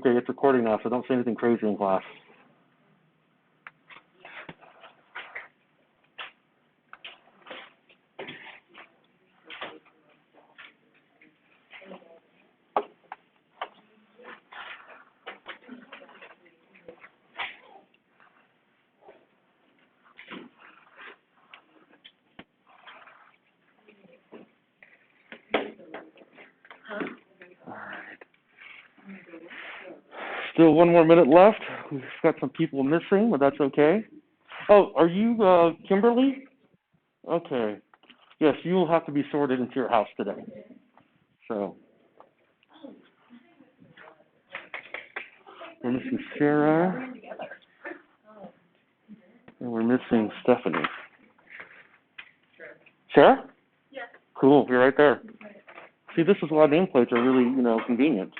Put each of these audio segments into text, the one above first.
Okay, it's recording now, so don't say anything crazy in class. Still one more minute left. We've got some people missing, but that's okay. Oh, are you Kimberly? Okay. Yes, you will have to be sorted into your house today. So we're missing Sarah, and we're missing Stephanie. Sarah? Yes. Cool, you're right there. See, this is why nameplates are really, convenient.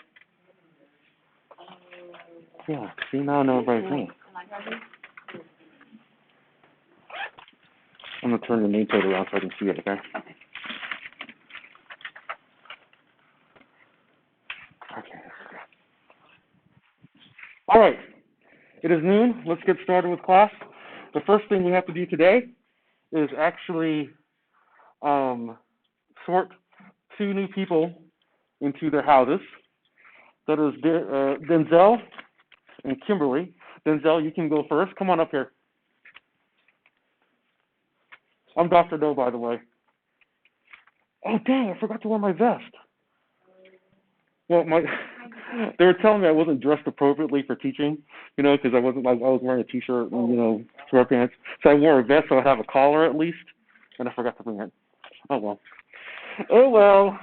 Yeah, see, now I know everybody's name. I'm going to turn the nameplate around so I can see it, okay? Okay. All right. It is noon. Let's get started with class. The first thing we have to do today is actually sort two new people into their houses. That is Denzel and Kimberly. Denzel, you can go first. Come on up here. I'm Dr. Doe, by the way. Oh, dang, I forgot to wear my vest. Well, they were telling me I wasn't dressed appropriately for teaching, because I was wearing a t-shirt and, sweatpants. So I wore a vest so I'd have a collar at least, and I forgot to bring it. Oh, well. Oh, well.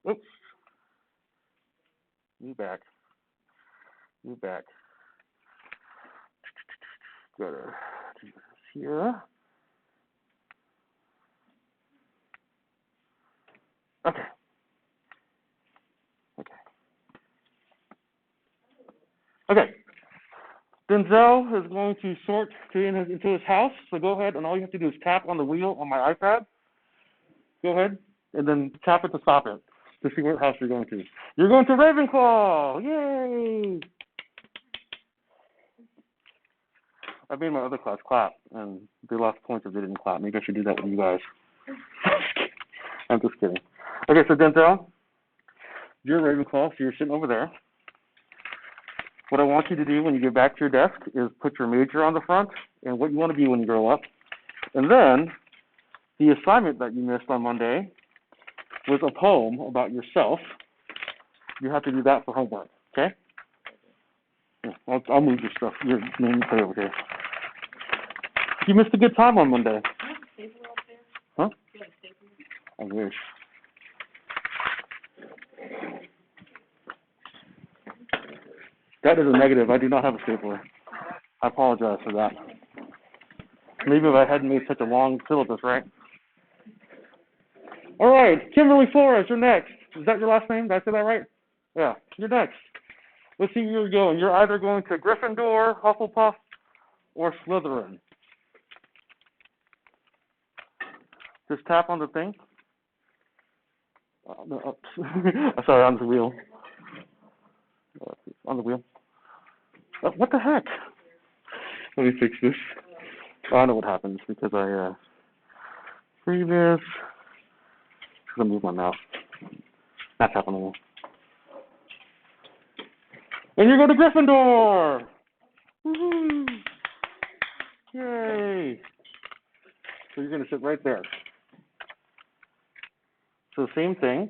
Oops. You back. Go to here. Okay. Denzel is going to sort into his house, so go ahead, and all you have to do is tap on the wheel on my iPad. Go ahead, and then tap it to stop it, to see what house you're going to. You're going to Ravenclaw! Yay! I made my other class clap, and they lost points if they didn't clap. Maybe I should do that with you guys. I'm just kidding. Okay, so Denzel, you're Ravenclaw, so you're sitting over there. What I want you to do when you get back to your desk is put your major on the front and what you want to be when you grow up. And then the assignment that you missed on Monday was a poem about yourself. You have to do that for homework, okay? Yeah, I'll move your stuff. Your name play over here. You missed a good time on Monday. Huh? I wish. That is a negative. I do not have a stapler. I apologize for that. Maybe if I hadn't made such a long syllabus, right? All right, Kimberly Flores, you're next. Is that your last name? Did I say that right? Yeah, you're next. Let's see where you're going. You're either going to Gryffindor, Hufflepuff, or Slytherin. Just tap on the thing. Sorry, on the wheel. On the wheel. What the heck? Let me fix this. Oh, I know what happens because I previous. Because I moved my mouse. That's happening. And you go to Gryffindor. Woohoo! Yay! So you're going to sit right there. So same thing.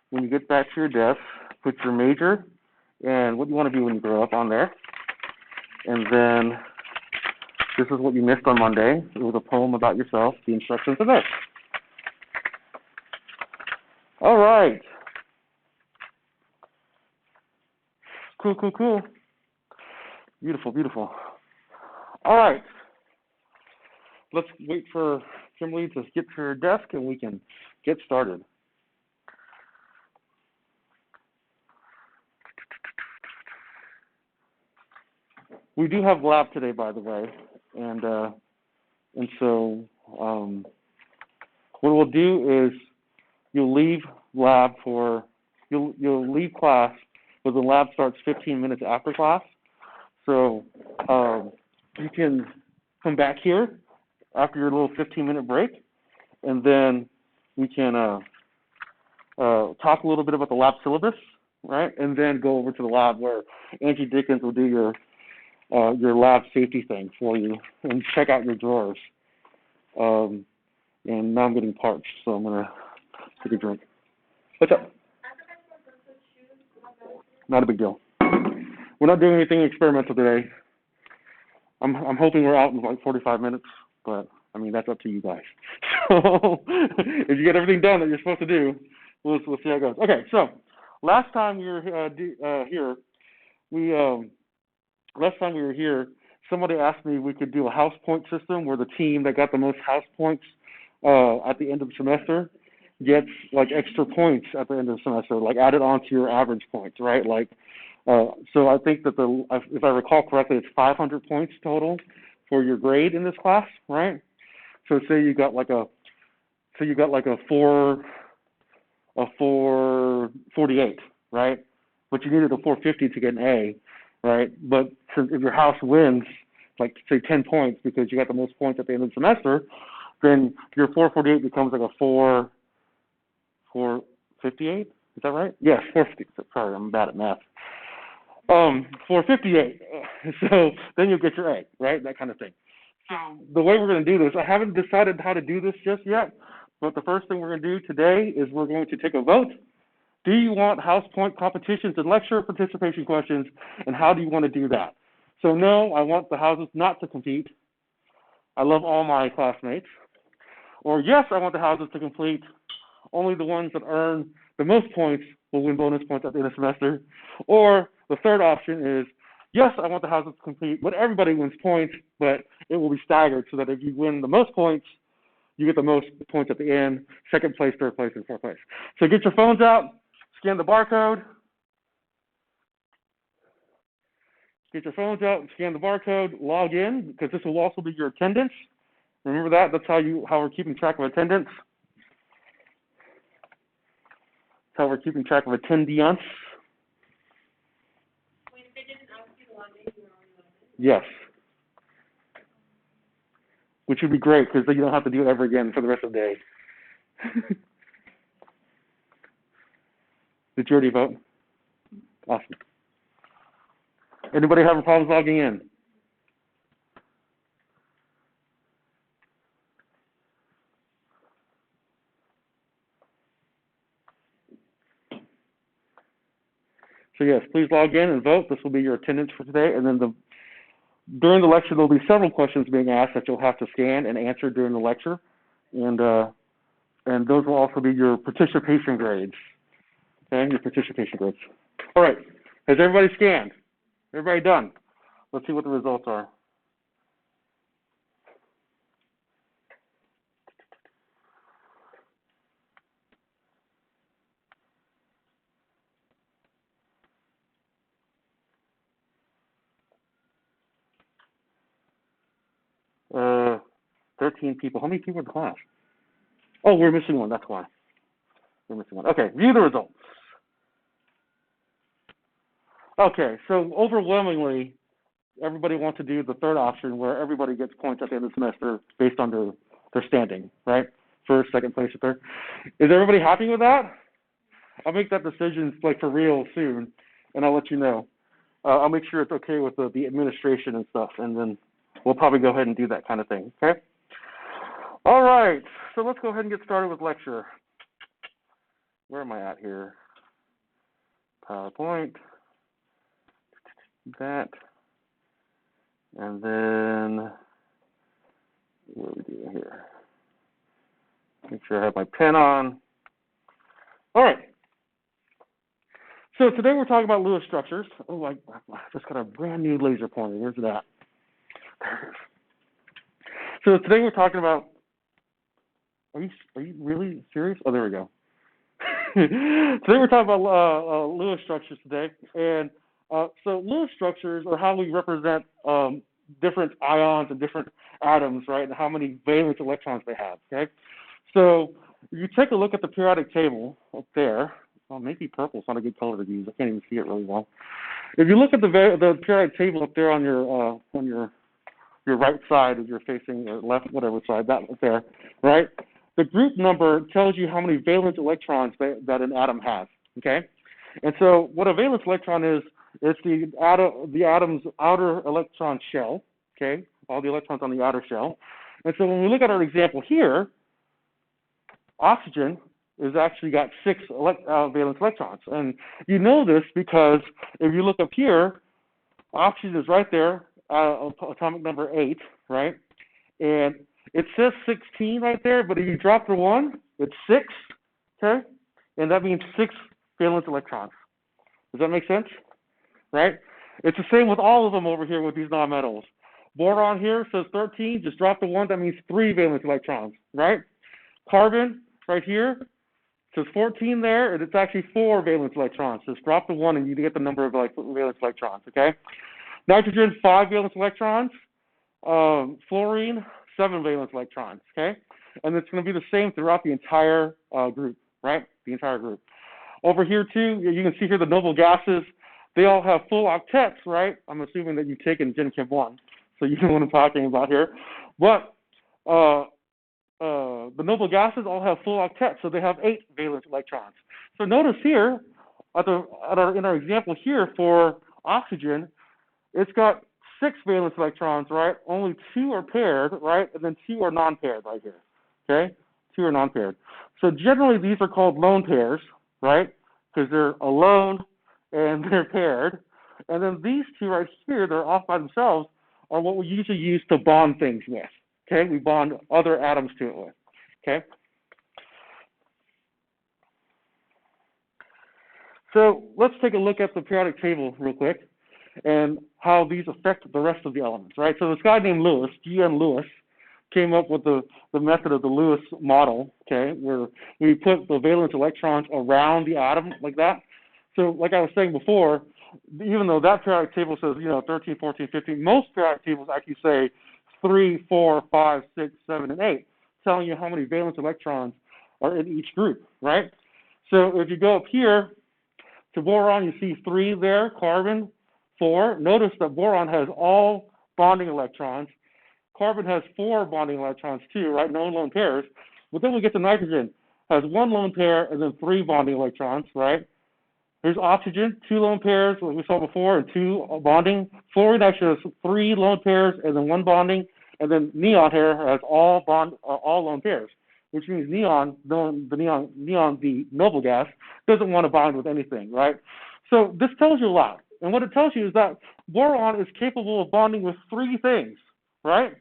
When you get back to your desk, put your major and what you want to be when you grow up on there. And then this is what you missed on Monday. It was a poem about yourself. The instructions are there. All right. Cool. Beautiful. All right. Let's wait for Kimberly to get to her desk and we can get started. We do have lab today, by the way, and so what we'll do is you'll leave lab for you'll leave class, but the lab starts 15 minutes after class. So you can come back here after your little 15-minute break, and then we can talk a little bit about the lab syllabus, right? And then go over to the lab where Angie Dickens will do your lab safety thing for you and check out your drawers. And now I'm getting parched, so I'm gonna take a drink. What's up? Not a big deal. We're not doing anything experimental today. I'm hoping we're out in like 45 minutes, but I mean that's up to you guys. So if you get everything done that you're supposed to do, we'll see how it goes. Okay, so last time we were here, last time we were here, somebody asked me if we could do a house point system where the team that got the most house points at the end of the semester gets like extra points at the end of the semester, like added on to your average points, right? Like, so I think that if I recall correctly, it's 500 points total for your grade in this class, right? So say you got like a 448, right? But you needed a 450 to get an A, right? But since if your house wins, like say 10 points because you got the most points at the end of the semester, then your 448 becomes like a 458. Is that right? Yes, 450. Sorry, I'm bad at math. 458. So then you'll get your A, right? That kind of thing. So the way we're going to do this, I haven't decided how to do this just yet, but the first thing we're going to do today is we're going to take a vote. Do you want house point competitions and lecture participation questions, and how do you want to do that? So no, I want the houses not to compete. I love all my classmates. Or yes, I want the houses to complete. Only the ones that earn the most points will win bonus points at the end of the semester. Or the third option is, yes, I want the houses to complete, but everybody wins points, but it will be staggered so that if you win the most points, you get the most points at the end, second place, third place, and fourth place. So get your phones out, scan the barcode. Get your phones out, scan the barcode, log in, because this will also be your attendance. Remember that? That's how we're keeping track of attendance. That's how we're keeping track of attendance. Wait, if they didn't ask you to log in, you were already logged in? Yes. Which would be great, because then you don't have to do it ever again for the rest of the day. Did you already vote? Awesome. Anybody having problems logging in? So yes, please log in and vote. This will be your attendance for today. And then during the lecture, there'll be several questions being asked that you'll have to scan and answer during the lecture. And those will also be your participation grades. Okay, your participation grades. All right, has everybody scanned? Everybody done? Let's see what the results are. Uh, 13 people. How many people in the class? Oh, we're missing one. That's why. We're missing one. Okay, view the results. Okay, so overwhelmingly, everybody wants to do the third option where everybody gets points at the end of the semester based on their standing, right? First, second place, or third. Is everybody happy with that? I'll make that decision like for real soon, and I'll let you know. I'll make sure it's okay with the administration and stuff, and then we'll probably go ahead and do that kind of thing, okay? All right, so let's go ahead and get started with lecture. Where am I at here? PowerPoint. That. And then, what are we doing here? Make sure I have my pen on. All right. So today we're talking about Lewis structures. Oh, I just got a brand new laser pointer. Where's it at? There it is. So today we're talking about, are you really serious? Oh, there we go. Today we're talking about Lewis structures today. And so Lewis structures are how we represent different ions and different atoms, right, and how many valence electrons they have, okay? So you take a look at the periodic table up there, well, maybe purple is not a good color to use. I can't even see it really well. If you look at the periodic table up there on your right side, as you're facing or left, whatever side that was there, right? The group number tells you how many valence electrons that an atom has. Okay, and so what a valence electron is, it's the atom's outer electron shell. Okay, all the electrons on the outer shell. And so when we look at our example here, oxygen has actually got 6 valence electrons. And you know this because if you look up here, oxygen is right there, atomic number 8, right? And it says 16 right there, but if you drop the 1, it's 6, okay? And that means 6 valence electrons. Does that make sense? Right? It's the same with all of them over here with these nonmetals. Boron here says 13, just drop the 1, that means 3 valence electrons, right? Carbon right here says 14 there, and it's actually 4 valence electrons. Just drop the 1 and you get the number of valence electrons, okay? Nitrogen, 5 valence electrons. Fluorine, 7 valence electrons, okay? And it's going to be the same throughout the entire group, right? The entire group. Over here, too, you can see here the noble gases. They all have full octets, right? I'm assuming that you've taken Gen Chem 1, so you know what I'm talking about here. But the noble gases all have full octets, so they have 8 valence electrons. So notice here, in our example here for oxygen, it's got 6 valence electrons, right? Only 2 are paired, right? And then 2 are non-paired right here, okay? 2 are non-paired. So generally these are called lone pairs, right? Because they're alone and they're paired. And then these 2 right here, they're off by themselves, are what we usually use to bond things with, okay? We bond other atoms to it with, okay? So let's take a look at the periodic table real quick and how these affect the rest of the elements, right? So this guy named Lewis, G.N. Lewis, came up with the method of the Lewis model, okay, where we put the valence electrons around the atom like that. So like I was saying before, even though that periodic table says, 13, 14, 15, most periodic tables actually say 3, 4, 5, 6, 7, and 8, telling you how many valence electrons are in each group, right? So if you go up here to boron, you see 3 there, carbon, 4. Notice that boron has all bonding electrons. Carbon has 4 bonding electrons too, right? No lone pairs. But then we get to nitrogen, has 1 lone pair and then 3 bonding electrons, right? Here's oxygen, 2 lone pairs, like we saw before, and 2 bonding. Fluorine actually has 3 lone pairs and then 1 bonding. And then neon here has all lone pairs, which means neon, the noble gas, doesn't want to bond with anything, right? So this tells you a lot. And what it tells you is that boron is capable of bonding with 3 things, right?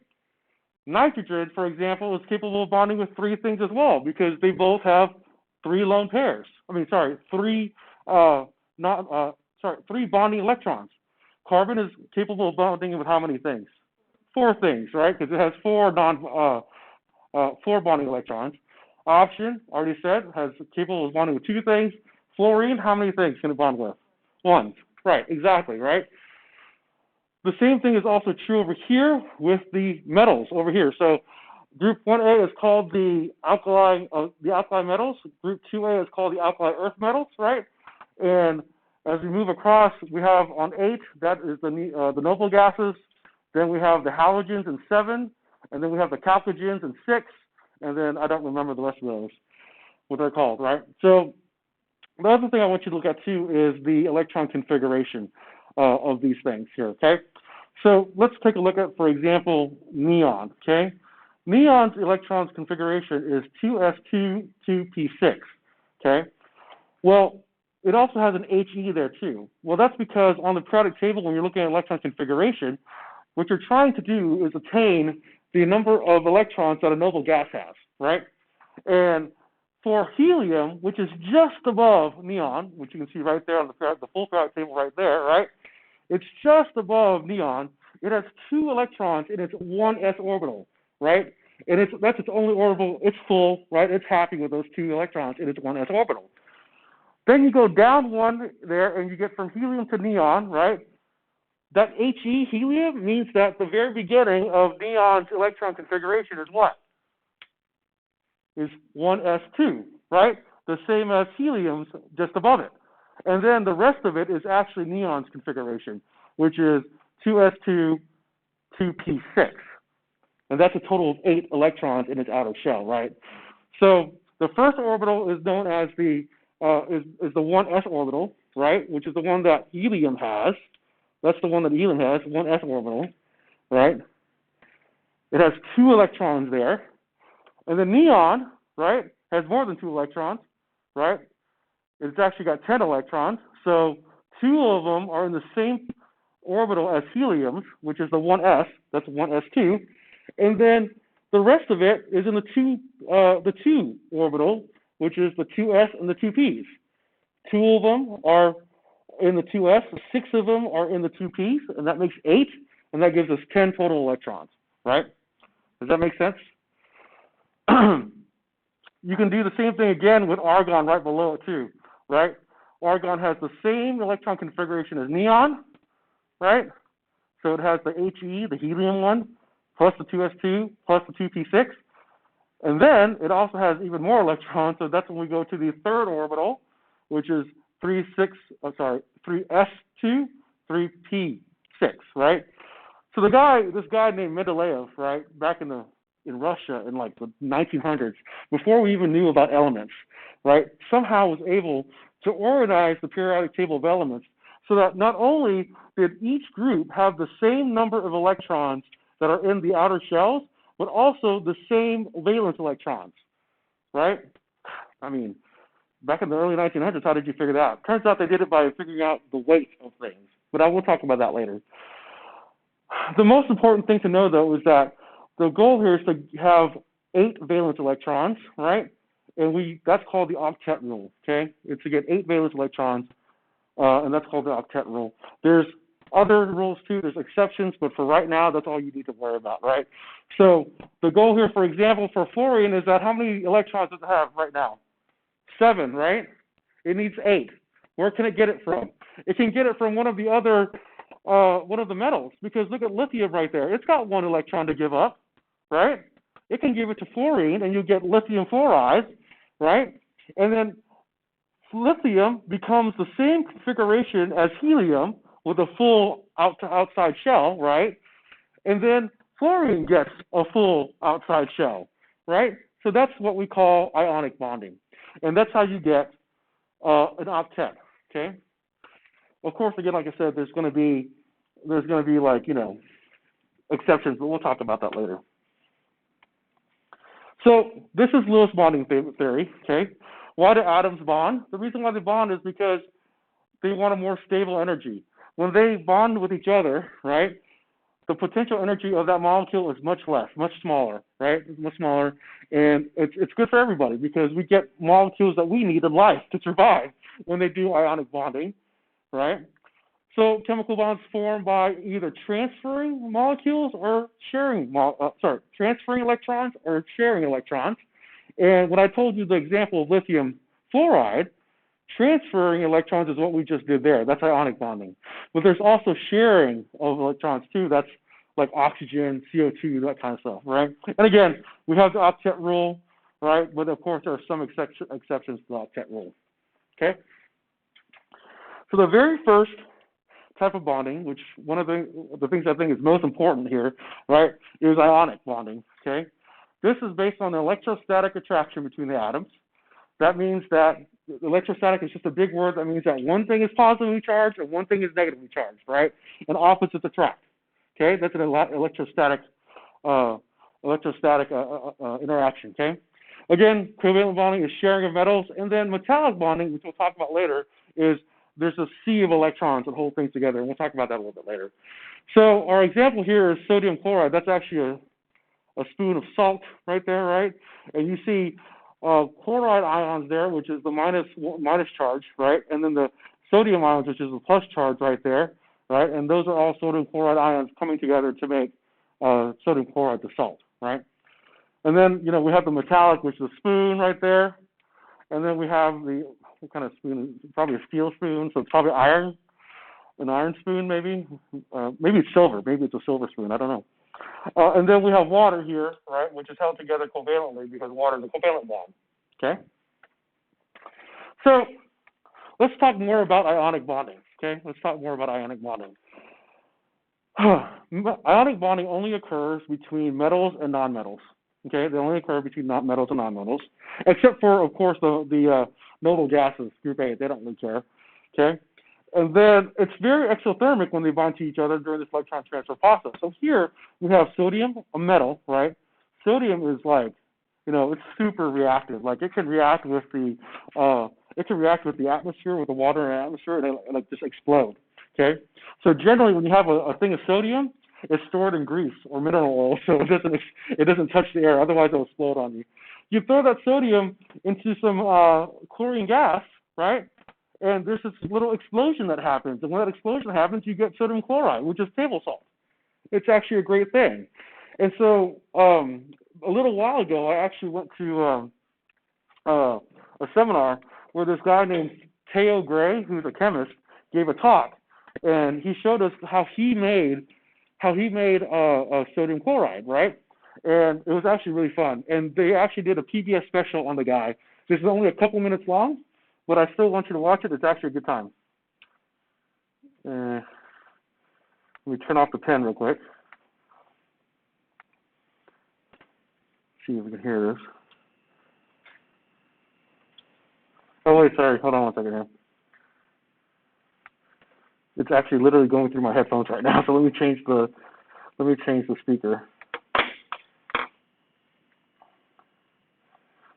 Nitrogen, for example, is capable of bonding with 3 things as well because they both have 3 lone pairs. 3 bonding electrons. Carbon is capable of bonding with how many things? 4 things, right? Because it has 4 bonding electrons. Oxygen, already said, has capable of bonding with 2 things. Fluorine, how many things can it bond with? 1. Right, exactly, right? The same thing is also true over here with the metals over here. So group 1A is called the alkali metals. Group 2A is called the alkali earth metals, right? And as we move across, we have on 8, that is the noble gases. Then we have the halogens in 7, and then we have the chalcogens in 6, and then I don't remember the rest of those, what they're called, right? So the other thing I want you to look at too is the electron configuration of these things here, okay? So let's take a look at, for example, neon, okay? Neon's electrons configuration is 2s2, 2p6, okay? Well, it also has an He there too. Well, that's because on the periodic table, when you're looking at electron configuration, what you're trying to do is attain the number of electrons that a noble gas has, right? And for helium, which is just above neon, which you can see right there on the full periodic table right there, right? It's just above neon. It has 2 electrons in its 1s orbital, right? And that's its only orbital. It's full, right? It's happy with those 2 electrons in its 1s orbital. Then you go down 1 there, and you get from helium to neon, right? That He, helium, means that the very beginning of neon's electron configuration is what? Is 1s2, right? the same as helium's just above it. And then the rest of it is actually neon's configuration, which is 2s2, 2p6. And that's a total of 8 electrons in its outer shell, right? So the first orbital is known as the 1s orbital, right, which is the one that helium has. That's the one that helium has, 1s orbital, right? It has 2 electrons there. And the neon, right, has more than 2 electrons, right? It's actually got 10 electrons. So 2 of them are in the same orbital as helium's, which is the 1s. That's 1s2. And then the rest of it is in the 2 orbital, which is the 2s and the 2p's. 2 of them are in the 2s, 6 of them are in the 2p's, and that makes 8, and that gives us 10 total electrons, right? Does that make sense? You can do the same thing again with argon right below it too, right? Argon has the same electron configuration as neon, right? So it has the He, the helium one, plus the 2s2, plus the 2p6. And then it also has even more electrons, so that's when we go to the third orbital, which is 3s2, 3p6, right? So this guy named Mendeleev, right, back in Russia in like the 1900s, before we even knew about elements, right, somehow was able to organize the periodic table of elements so that not only did each group have the same number of electrons that are in the outer shells, but also the same valence electrons, right? I mean, back in the early 1900s, how did you figure that out? Turns out they did it by figuring out the weight of things, but I will talk about that later. The most important thing to know, though, is that the goal here is to have 8 valence electrons, right? And that's called the octet rule, okay? It's to get 8 valence electrons, and that's called the octet rule. There's other rules too, there's exceptions, but for right now, that's all you need to worry about, right? So the goal here, for example, for fluorine is that how many electrons does it have right now? 7, right? It needs 8. Where can it get it from? It can get it from one of the metals, because look at lithium right there. It's got 1 electron to give up, right? It can give it to fluorine, and you get lithium fluoride, right? And then lithium becomes the same configuration as helium with a full outside shell, right? And then fluorine gets a full outside shell, right? So that's what we call ionic bonding. And that's how you get an octet, okay? Of course, again, like I said, there's going to be like, exceptions, but we'll talk about that later. So this is Lewis bonding theory, okay? Why do atoms bond? The reason why they bond is because they want a more stable energy. When they bond with each other, right, the potential energy of that molecule is much less, much smaller, right? It's much smaller, and it's good for everybody because we get molecules that we need in life to survive when they do ionic bonding, right? So chemical bonds form by either transferring molecules or transferring electrons or sharing electrons. And when I told you the example of lithium fluoride, transferring electrons is what we just did there. That's ionic bonding. But there's also sharing of electrons too. That's like oxygen, CO2, that kind of stuff, right? And again, we have the octet rule, right? But of course, there are some exceptions to the octet rule, okay? So the very first type of bonding, which one of the things I think is most important here, right, is ionic bonding, okay? This is based on the electrostatic attraction between the atoms. That means that electrostatic is just a big word that means that one thing is positively charged and one thing is negatively charged, right? And opposites attract, okay? That's an electrostatic interaction, okay? Again, covalent bonding is sharing of metals, and then metallic bonding, which we'll talk about later, is there's a sea of electrons that hold things together, and we'll talk about that a little bit later. So our example here is sodium chloride. That's actually a spoon of salt right there, right? And you see chloride ions there, which is the minus charge, right? And then the sodium ions, which is the plus charge right there, right? And those are all sodium chloride ions coming together to make sodium chloride, the salt, right? And then, we have the metallic, which is a spoon right there. And then we have what kind of spoon? Probably a steel spoon, so it's probably iron, an iron spoon maybe. Maybe it's silver. Maybe it's a silver spoon. I don't know. And then we have water here, right, which is held together covalently because water is a covalent bond, okay? So let's talk more about ionic bonding. Okay, let's talk more about ionic bonding. Ionic bonding only occurs between metals and nonmetals. Okay, they only occur between metals and nonmetals, except for, of course, the noble gases, group A. They don't really care. Okay, and then it's very exothermic when they bond to each other during this electron transfer process. So here we have sodium, a metal, right? Sodium is like, it's super reactive. Like it can react with the atmosphere, with the water in the atmosphere, and it like just explode. Okay, so generally when you have a thing of sodium, it's stored in grease or mineral oil, so it doesn't touch the air. Otherwise, it'll explode on you. You throw that sodium into some chlorine gas, right? And there's this little explosion that happens, and when that explosion happens, you get sodium chloride, which is table salt. It's actually a great thing. And so a little while ago, I actually went to a seminar where this guy named Theo Gray, who's a chemist, gave a talk, and he showed us how he made sodium chloride, right? And it was actually really fun. And they actually did a PBS special on the guy. This is only a couple minutes long, but I still want you to watch it. It's actually a good time. Let me turn off the pen real quick. See if we can hear this. Oh wait, sorry. Hold on one second here. It's actually literally going through my headphones right now. So let me change the speaker.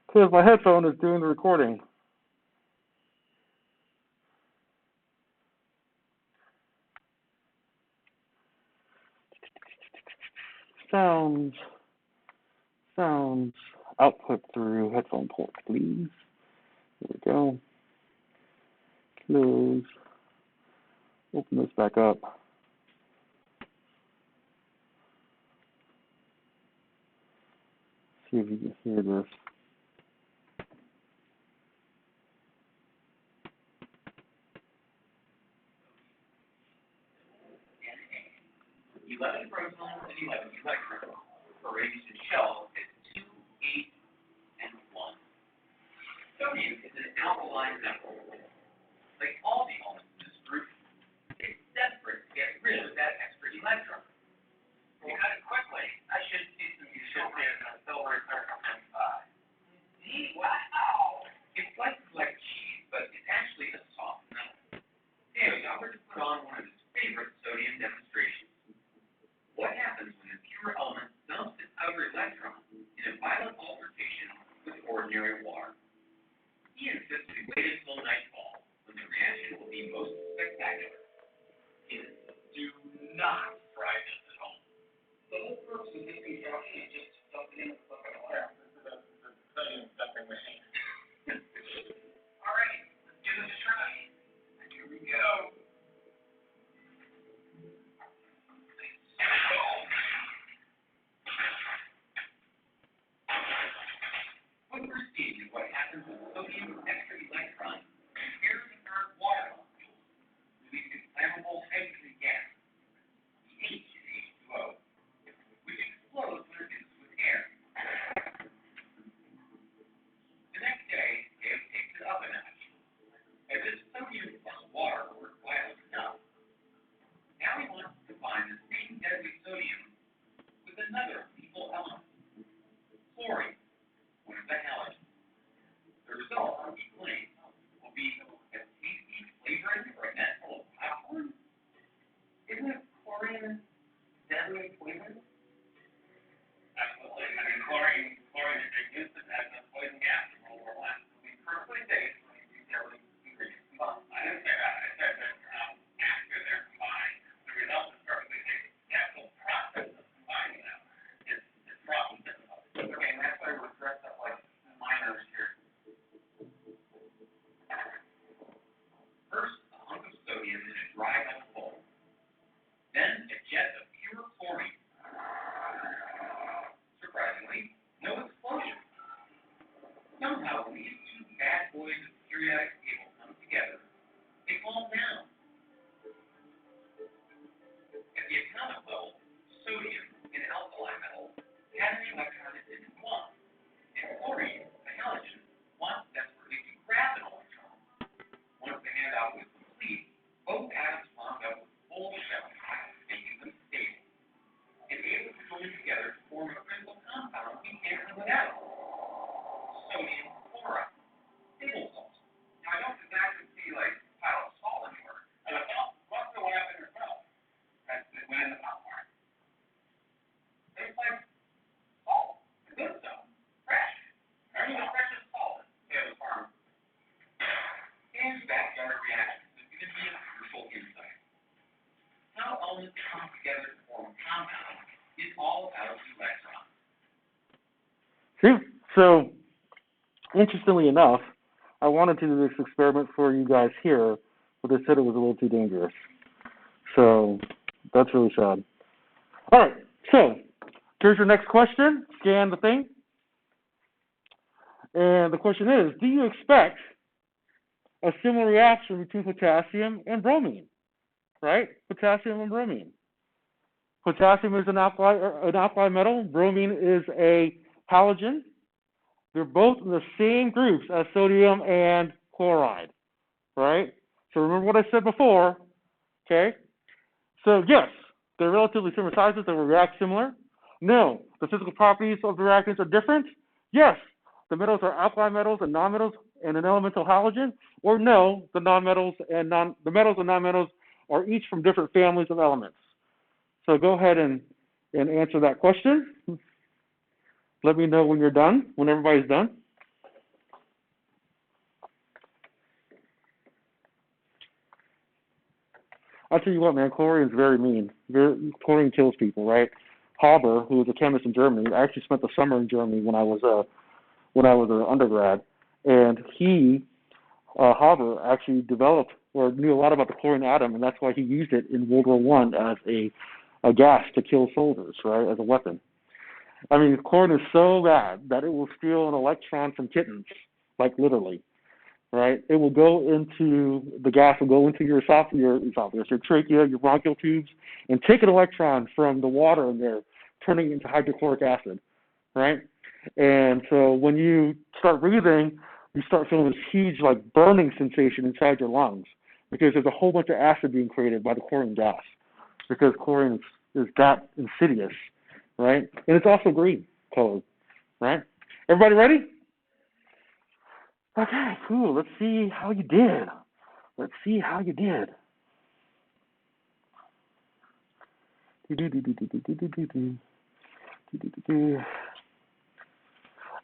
Because my headphone is doing the recording. Sounds output through headphone port, please. There we go. Close. Open this back up. See if you can hear this. You 11 protons and 11 electrons arranged in shells at 2, 8, and 1. Sodium is an alkaline metal. Like all the elements in this group, it's desperate to get rid of that extra electron. You got it quickly. I should see some utility in a silver 35. Wow! It slices like cheese, but it's actually a soft metal. Theo offered to put on one of his favorite sodium demonstrations. What happens when a pure element dumps its outer electron in a violent altercation with ordinary water? He insists we wait until nightfall, when the reaction will be most spectacular. Do not try this at home. The whole purpose of this contraption is just to dump it in a bucket of water. The sodium dumping machine. All right, let's give it a try. Here we go. What we're seeing is what happens when sodium's extra electron pairs with Earth's water molecules, releasing flammable hydrogen gas, the H in H2O, which explodes when reduced with air. The next day, Theo takes it up a notch. As if sodium plus water works violent enough, now he wants to combine the same deadly sodium with another lethal element, chlorine, one of the halogens. The result, he claims, will be a tasty flavoring for a net full of popcorn. Isn't chlorine deadly poison? Absolutely. I mean, chlorine is used as a poison gas in World War I. To be perfectly safe when you use deadly ingredients combined. I didn't say that. I said that after they're combined, the result is perfectly safe. The actual process of combining them is fraught with difficulty. Okay, and that's why we're dressed up like miners here. First, a hunk of sodium in a dry metal bowl. Then, a jet of pure chlorine. Surprisingly, no explosion. Somehow, when these two bad boys of the periodic table come together, they fall down. At the atomic level, sodium, an alkali metal, has an electron it didn't want. And chlorine, the halogen, wants desperately to grab an electron. interestingly enough, I wanted to do this experiment for you guys here, but they said it was a little too dangerous. So that's really sad. All right, so here's your next question. Scan the thing. And the question is, do you expect a similar reaction between potassium and bromine? Right? Potassium and bromine. Potassium is an alkali metal. Bromine is a halogen. They're both in the same groups as sodium and chloride, right? So remember what I said before, okay? So yes, they're relatively similar sizes. They will react similar. No, the physical properties of the reactants are different. Yes, the metals are alkali metals and nonmetals and an elemental halogen. Or no, the metals and nonmetals are each from different families of elements. So go ahead and answer that question. Let me know when you're done, when everybody's done. I'll tell you what, man, chlorine is very mean. Chlorine kills people, right? Haber, who was a chemist in Germany, I actually spent the summer in Germany when I was an undergrad, and Haber actually developed or knew a lot about the chlorine atom, and that's why he used it in World War I as a gas to kill soldiers, right, as a weapon. I mean, chlorine is so bad that it will steal an electron from kittens, like literally, right? It will go into, the gas will go into your esophagus, your trachea, your bronchial tubes, and take an electron from the water in there, turning it into hydrochloric acid, right? And so when you start breathing, you start feeling this huge, like, burning sensation inside your lungs because there's a whole bunch of acid being created by the chlorine gas because chlorine is that insidious, right? And it's also green colored, right? Everybody ready? Okay, cool. Let's see how you did.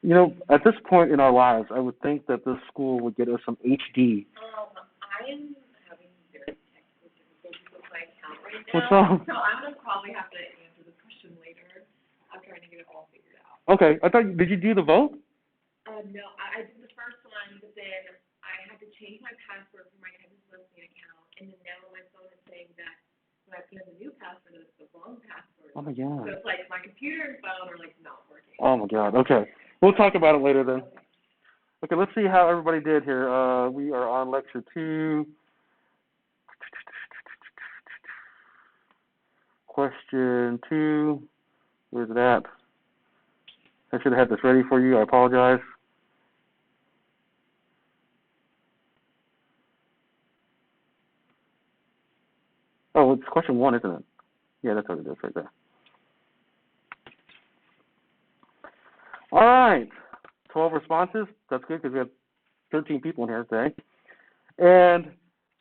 You know, at this point in our lives, I would think that this school would get us some HD. I am having very technical difficulties with my account right now. What's wrong? So I'm going to probably have to answer the question later. I'm trying to get it all figured out. Okay, did you do the vote? No, I did the first one, but then I had to change my password for my Texas Listening account, and then now my phone is saying that when I put in the new password, it's the wrong password. Oh my God. So it's like my computer and phone are like not working. Oh my God. Okay, we'll talk about it later then. Okay, let's see how everybody did here. We are on lecture 2. Question 2. Where's it at? I should have had this ready for you. I apologize. Oh, it's question 1, isn't it? Yeah, that's what it is right there. All right. 12 responses. That's good because we have 13 people in here today. And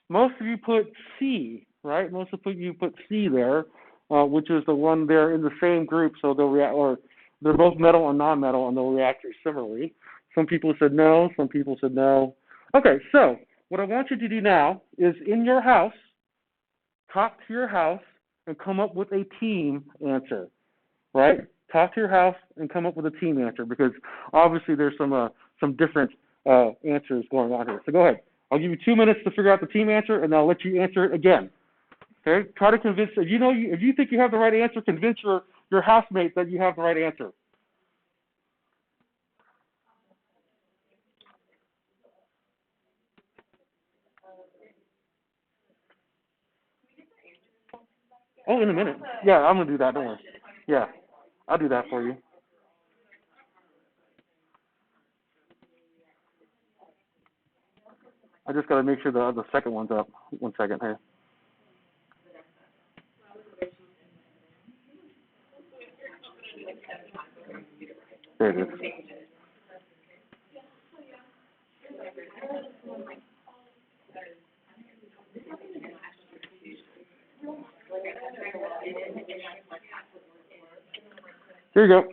most of you put C, right? Most of you put C there, which is the one there in the same group, so they'll react, or they're both metal and non-metal, and they'll react similarly. Some people said no. Some people said no. Okay, so what I want you to do now is in your house, talk to your house and come up with a team answer, right? Talk to your house and come up with a team answer because obviously there's some different answers going on here. So go ahead. I'll give you 2 minutes to figure out the team answer, and I'll let you answer it again. Okay? Try to convince. If you think you have the right answer, convince your housemate that you have the right answer. Oh, in a minute. Yeah, I'm gonna do that. Don't worry. Yeah, I'll do that for you. I just gotta make sure the second one's up. 1 second here. There it is. Here you go.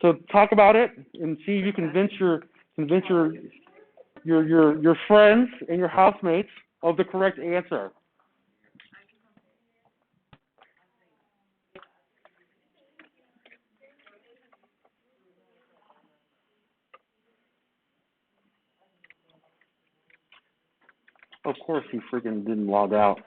So talk about it and see if you convince your friends and your housemates of the correct answer. Of course he freaking didn't log out.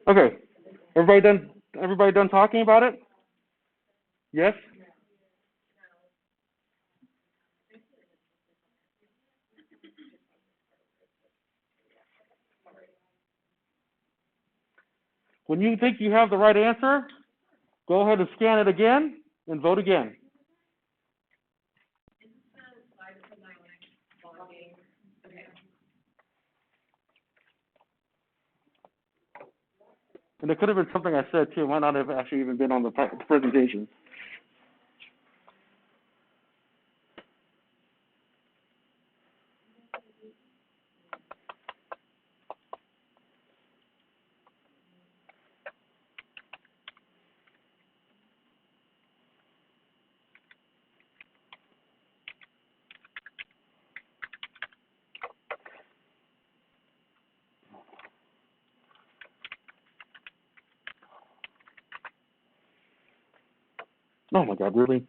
Okay. Everybody done talking about it? Yes? When you think you have the right answer, go ahead and scan it again and vote again. And it could have been something I said too. It might not have actually even been on the presentation. Oh my God, really?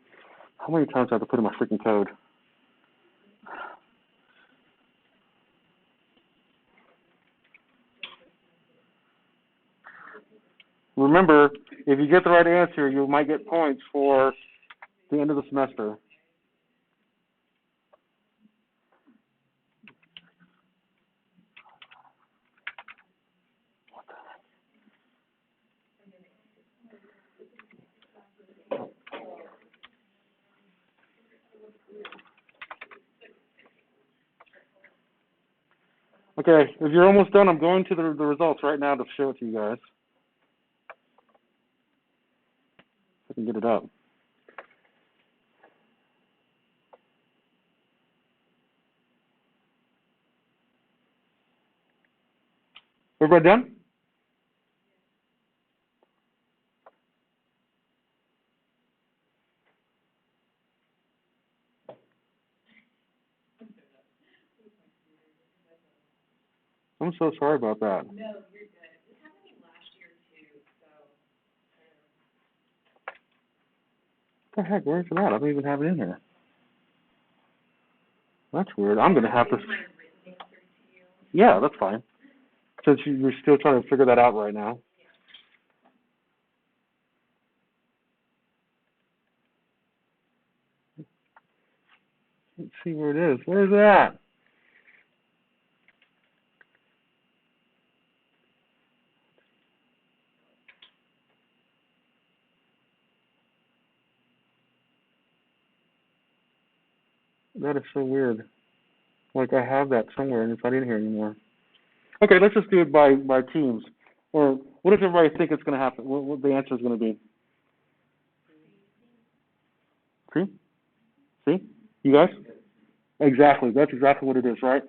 How many times do I have to put in my freaking code? Remember, if you get the right answer, you might get points for the end of the semester. Okay, if you're almost done, I'm going to the results right now to show it to you guys. If I can get it up. Everybody done? I'm so sorry about that. No, you're good. This happened to me last year too, so. What the heck? Where's it at? I don't even have it in here. That's weird. I'm going to have to... Yeah, that's fine. Since you're still trying to figure that out right now. Let's see where it is. Where is it at? That is so weird. Like I have that somewhere and it's not in here anymore. Okay, let's just do it by teams. Or what does everybody think it's going to happen? What the answer is going to be? See? You guys? Exactly. That's exactly what it is, right?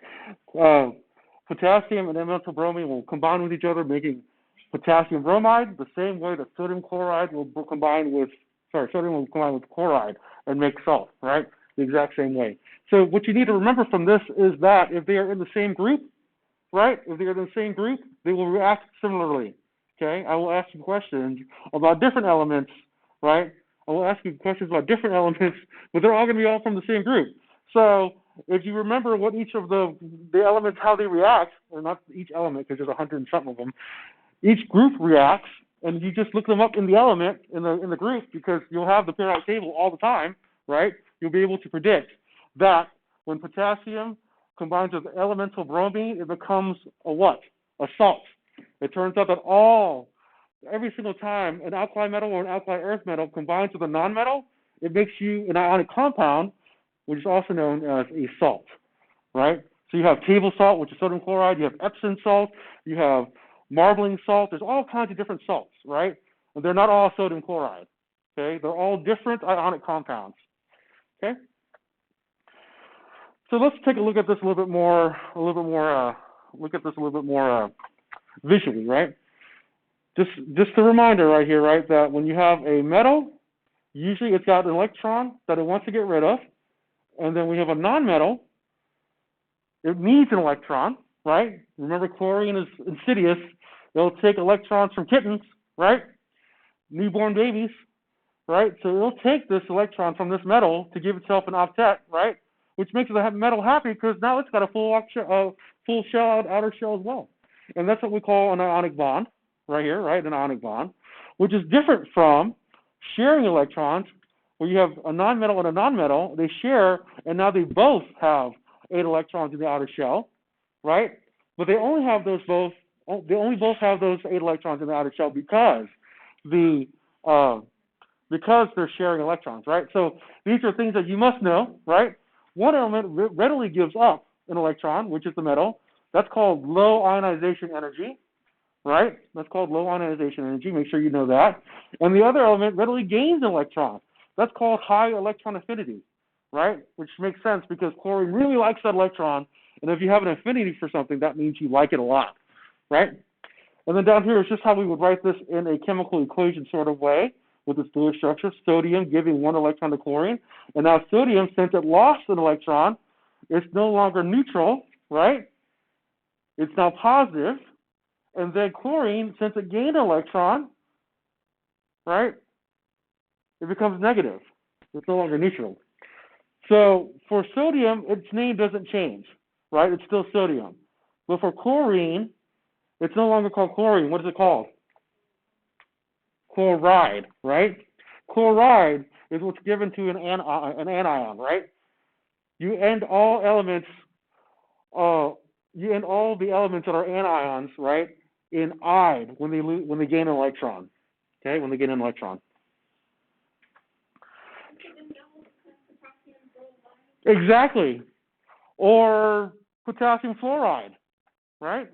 Potassium and elemental bromine will combine with each other, making potassium bromide the same way that sodium chloride will combine with, sodium will combine with chloride and make salt, right? The exact same way. So what you need to remember from this is that if they are in the same group, right? If they are in the same group, they will react similarly, okay? I will ask you questions about different elements, right? I will ask you questions about different elements, but they're all going to be all from the same group. So if you remember what each of the elements, how they react, or not each element, because there's 100 and something of them, each group reacts, and you just look them up in the element, in the group, because you'll have the periodic table all the time, right? You'll be able to predict that when potassium combines with elemental bromine, it becomes a what? A salt. It turns out that every single time an alkali metal or an alkali earth metal combines with a nonmetal, it makes you an ionic compound, which is also known as a salt, right? So you have table salt, which is sodium chloride. You have Epsom salt. You have marbling salt. There's all kinds of different salts, right? And they're not all sodium chloride, okay? They're all different ionic compounds, okay? So let's take a look at this a little bit more visually, right? Just a reminder right here, right, that when you have a metal, usually it's got an electron that it wants to get rid of, and then we have a nonmetal, it needs an electron, right? Remember, chlorine is insidious. It'll take electrons from kittens, right? Newborn babies, right? So it'll take this electron from this metal to give itself an octet, right? Which makes the metal happy because now it's got a full shell outer shell as well. And that's what we call an ionic bond right here, right? An ionic bond, which is different from sharing electrons, where you have a nonmetal and a nonmetal. They share, and now they both have 8 electrons in the outer shell, right? But they only both have those 8 electrons in the outer shell because they're sharing electrons, right? So these are things that you must know, right? One element readily gives up an electron, which is the metal. That's called low ionization energy, right? That's called low ionization energy. Make sure you know that. And the other element readily gains an electron. That's called high electron affinity, right? Which makes sense because chlorine really likes that electron. And if you have an affinity for something, that means you like it a lot, right? And then down here is just how we would write this in a chemical equation sort of way with this fluid structure. Sodium giving 1 electron to chlorine. And now sodium, since it lost an electron, it's no longer neutral, right? It's now positive. And then chlorine, since it gained an electron, right, it becomes negative. It's no longer neutral. So for sodium, its name doesn't change, right? It's still sodium. But for chlorine, it's no longer called chlorine. What is it called? Chloride, right? Chloride is what's given to an anion, right? You end all elements, the elements that are anions, right, in "ide" when they gain an electron. Okay, when they gain an electron. Exactly. Or potassium fluoride, right?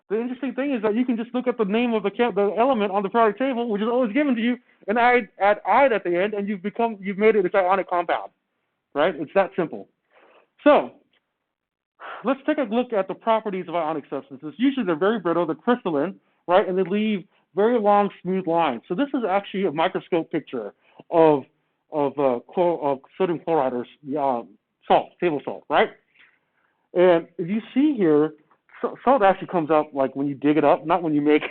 The interesting thing is that you can just look at the name of the element on the periodic table, which is always given to you, and add "ide" at the end, and you've made it its ionic compound, right? It's that simple. So let's take a look at the properties of ionic substances. Usually they're very brittle, they're crystalline, right? And they leave very long, smooth lines. So this is actually a microscope picture of sodium chloride or salt, table salt, right? And if you see here, salt actually comes up like when you dig it up, not when you make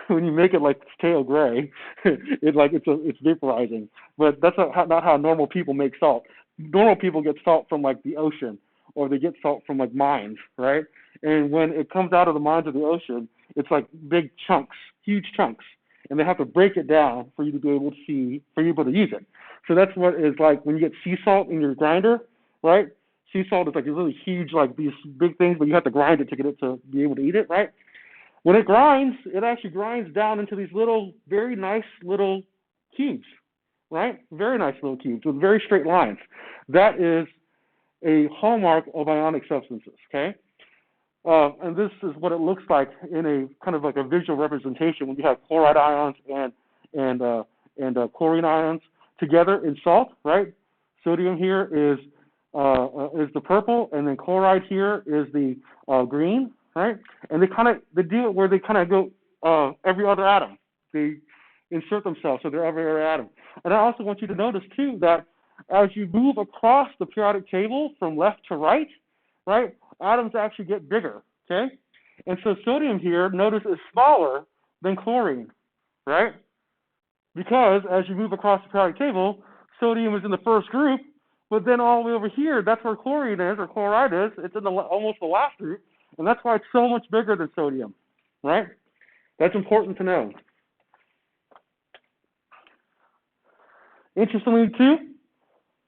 when you make it like stale gray. It's vaporizing. But that's not how normal people make salt. Normal people get salt from like the ocean, or they get salt from like mines, right? And when it comes out of the mines of the ocean, it's like big chunks, huge chunks, and they have to break it down for you to be able to use it. So that's what it's like when you get sea salt in your grinder, right? Sea salt is like a really huge, like these big things, but you have to grind it to get it to be able to eat it, right? When it grinds, it actually grinds down into these little, very nice little cubes, right? Very nice little cubes with very straight lines. That is a hallmark of ionic substances, okay? And this is what it looks like in a kind of like a visual representation when you have chloride ions and chlorine ions together in salt, right? Sodium here is the purple, and then chloride here is the green, right? And they do it where they kind of go every other atom. They insert themselves, so they're every other atom. And I also want you to notice too that as you move across the periodic table from left to right, atoms actually get bigger, okay? And so sodium here, notice, is smaller than chlorine, right? Because as you move across the periodic table, sodium is in the first group, but then all the way over here, that's where chlorine is, or chloride is. It's in almost the last group, and that's why it's so much bigger than sodium, right? That's important to know. Interestingly, too,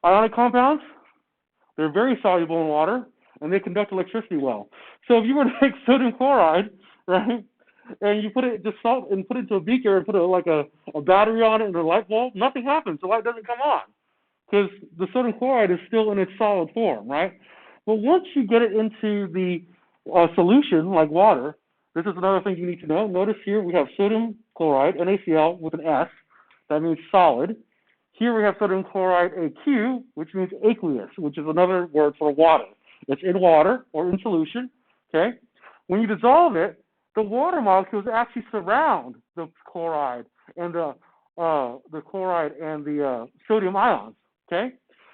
ionic compounds, they're very soluble in water, and they conduct electricity well. So if you were to take sodium chloride, right, and you put it into salt and put it into a beaker and put a battery on it and a light bulb, nothing happens. The light doesn't come on because the sodium chloride is still in its solid form, right? But once you get it into the solution, like water, this is another thing you need to know. Notice here we have sodium chloride, NaCl, with an S. That means solid. Here we have sodium chloride, AQ, which means aqueous, which is another word for water. It's in water or in solution, okay? When you dissolve it, the water molecules actually surround the chloride and the sodium ions, okay?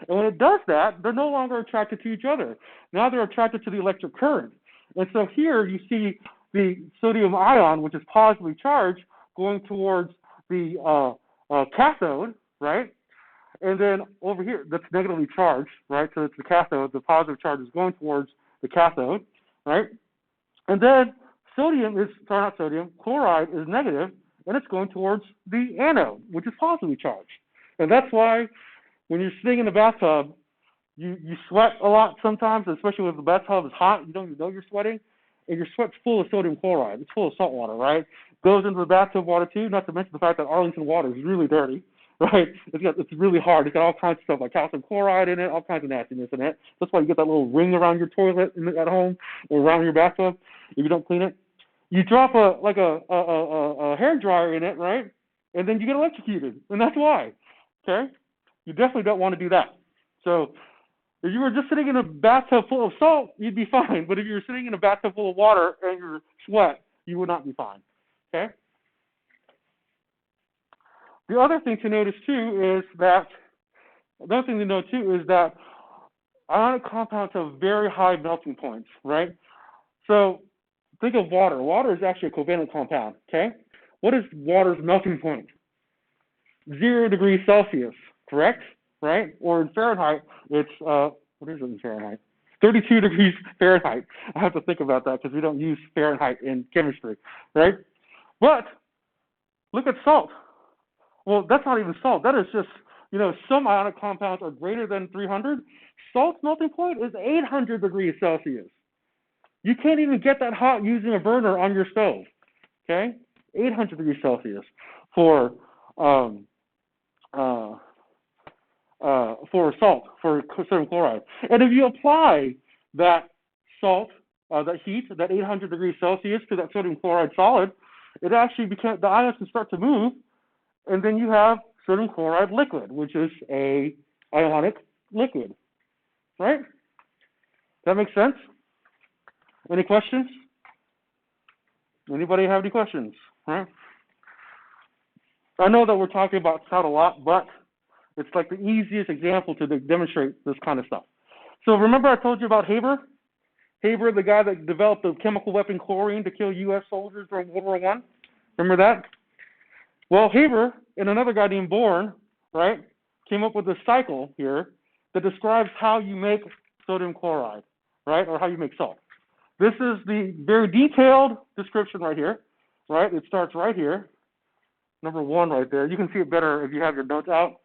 And when it does that, they're no longer attracted to each other. Now they're attracted to the electric current. And so here you see the sodium ion, which is positively charged, going towards the cathode, right? And then over here, that's negatively charged, right? So it's the cathode. The positive charge is going towards the cathode, right? And then chloride is negative, and it's going towards the anode, which is positively charged. And that's why when you're sitting in the bathtub, you sweat a lot sometimes, especially when the bathtub is hot. You don't even know you're sweating, and your sweat's full of sodium chloride. It's full of salt water, right? Goes into the bathtub water too, not to mention the fact that Arlington water is really dirty, right? It's really hard. It's got all kinds of stuff like calcium chloride in it, all kinds of nastiness in it. That's why you get that little ring around your toilet at home or around your bathtub if you don't clean it. You drop a hair dryer in it, right? And then you get electrocuted, and that's why. Okay? You definitely don't want to do that. So if you were just sitting in a bathtub full of salt, you'd be fine. But if you were sitting in a bathtub full of water and you sweat, you would not be fine. Okay? The other thing to notice too is that ionic compounds have very high melting points, right? So think of water. Water is actually a covalent compound. Okay? What is water's melting point? 0 degrees Celsius, correct? Right? Or in Fahrenheit, it's, what is it in Fahrenheit? 32 degrees Fahrenheit. I have to think about that because we don't use Fahrenheit in chemistry, right? But look at salt. Well, that's not even salt. That is just, some ionic compounds are greater than 300. Salt's melting point is 800 degrees Celsius. You can't even get that hot using a burner on your stove, okay? 800 degrees Celsius for salt, for sodium chloride. And if you apply that salt, that heat, that 800 degrees Celsius to that sodium chloride solid, it actually the ions can start to move, and then you have sodium chloride liquid, which is a ionic liquid, right? That makes sense? Any questions? Anybody have any questions? Right? I know that we're talking about salt a lot, but it's like the easiest example to demonstrate this kind of stuff. So remember I told you about Haber? Haber, the guy that developed the chemical weapon chlorine to kill U.S. soldiers during World War I? Remember that? Well, Haber and another guy named Bourne, right, came up with a cycle here that describes how you make sodium chloride, right, or how you make salt. This is the very detailed description right here, right? It starts right here, number 1 right there. You can see it better if you have your notes out,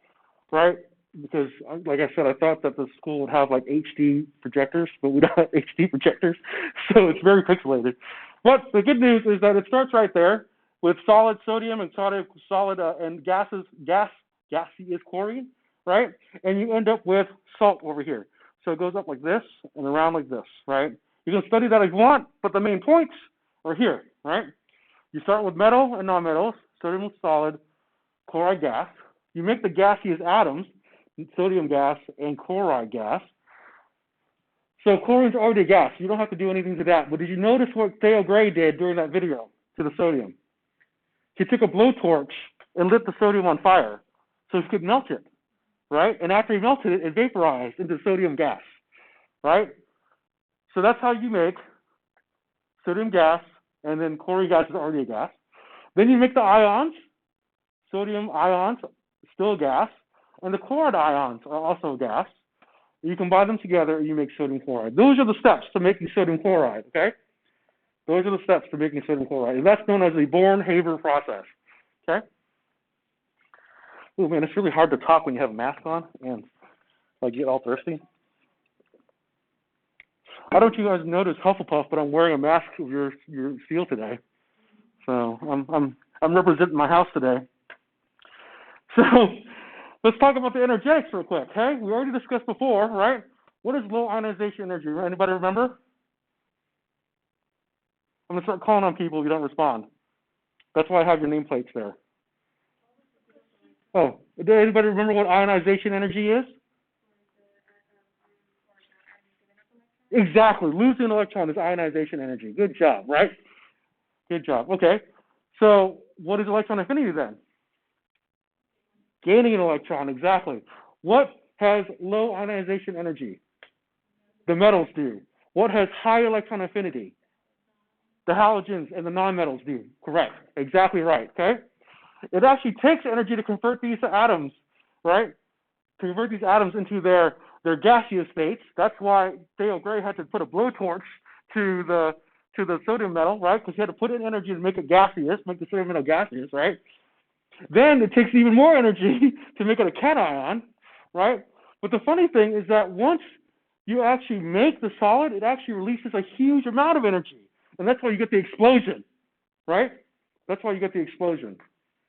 right? Because, like I said, I thought that the school would have like HD projectors, but we don't have HD projectors, so it's very pixelated. But the good news is that it starts right there with solid sodium and solid and gaseous chlorine, right? And you end up with salt over here. So it goes up like this and around like this, right? You can study that if you want, but the main points are here, right? You start with metal and nonmetals, sodium solid, chloride gas. You make the gaseous atoms, sodium gas and chloride gas. So chlorine's already a gas. You don't have to do anything to that. But did you notice what Theo Gray did during that video to the sodium? He took a blowtorch and lit the sodium on fire so he could melt it, right? And after he melted it, it vaporized into sodium gas, right? So that's how you make sodium gas, and then chlorine gas is already a gas. Then you make the ions, sodium ions, still a gas, and the chloride ions are also a gas. You combine them together and you make sodium chloride. Those are the steps to making sodium chloride, okay? Those are the steps to making sodium chloride. And that's known as the Bourne-Haber process, okay? Oh, man, it's really hard to talk when you have a mask on and get all thirsty. I don't know if you guys notice Hufflepuff, but I'm wearing a mask of your seal today. So I'm representing my house today. So let's talk about the energetics real quick, okay? We already discussed before, right? What is low ionization energy? Anybody remember? I'm going to start calling on people if you don't respond. That's why I have your nameplates there. Oh, did anybody remember what ionization energy is? Exactly. Losing an electron is ionization energy. Good job, right? Good job. Okay. So what is electron affinity then? Gaining an electron, exactly. What has low ionization energy? The metals do. What has high electron affinity? The halogens and the nonmetals do. Correct. Exactly right. Okay? It actually takes energy to convert these atoms, right? Convert these atoms into their gaseous states. That's why Theo Gray had to put a blowtorch to the sodium metal, right? Because he had to put in energy to make it gaseous, make the sodium metal gaseous, right? Then it takes even more energy to make it a cation, right? But the funny thing is that once you actually make the solid, it actually releases a huge amount of energy. And that's why you get the explosion, right? That's why you get the explosion.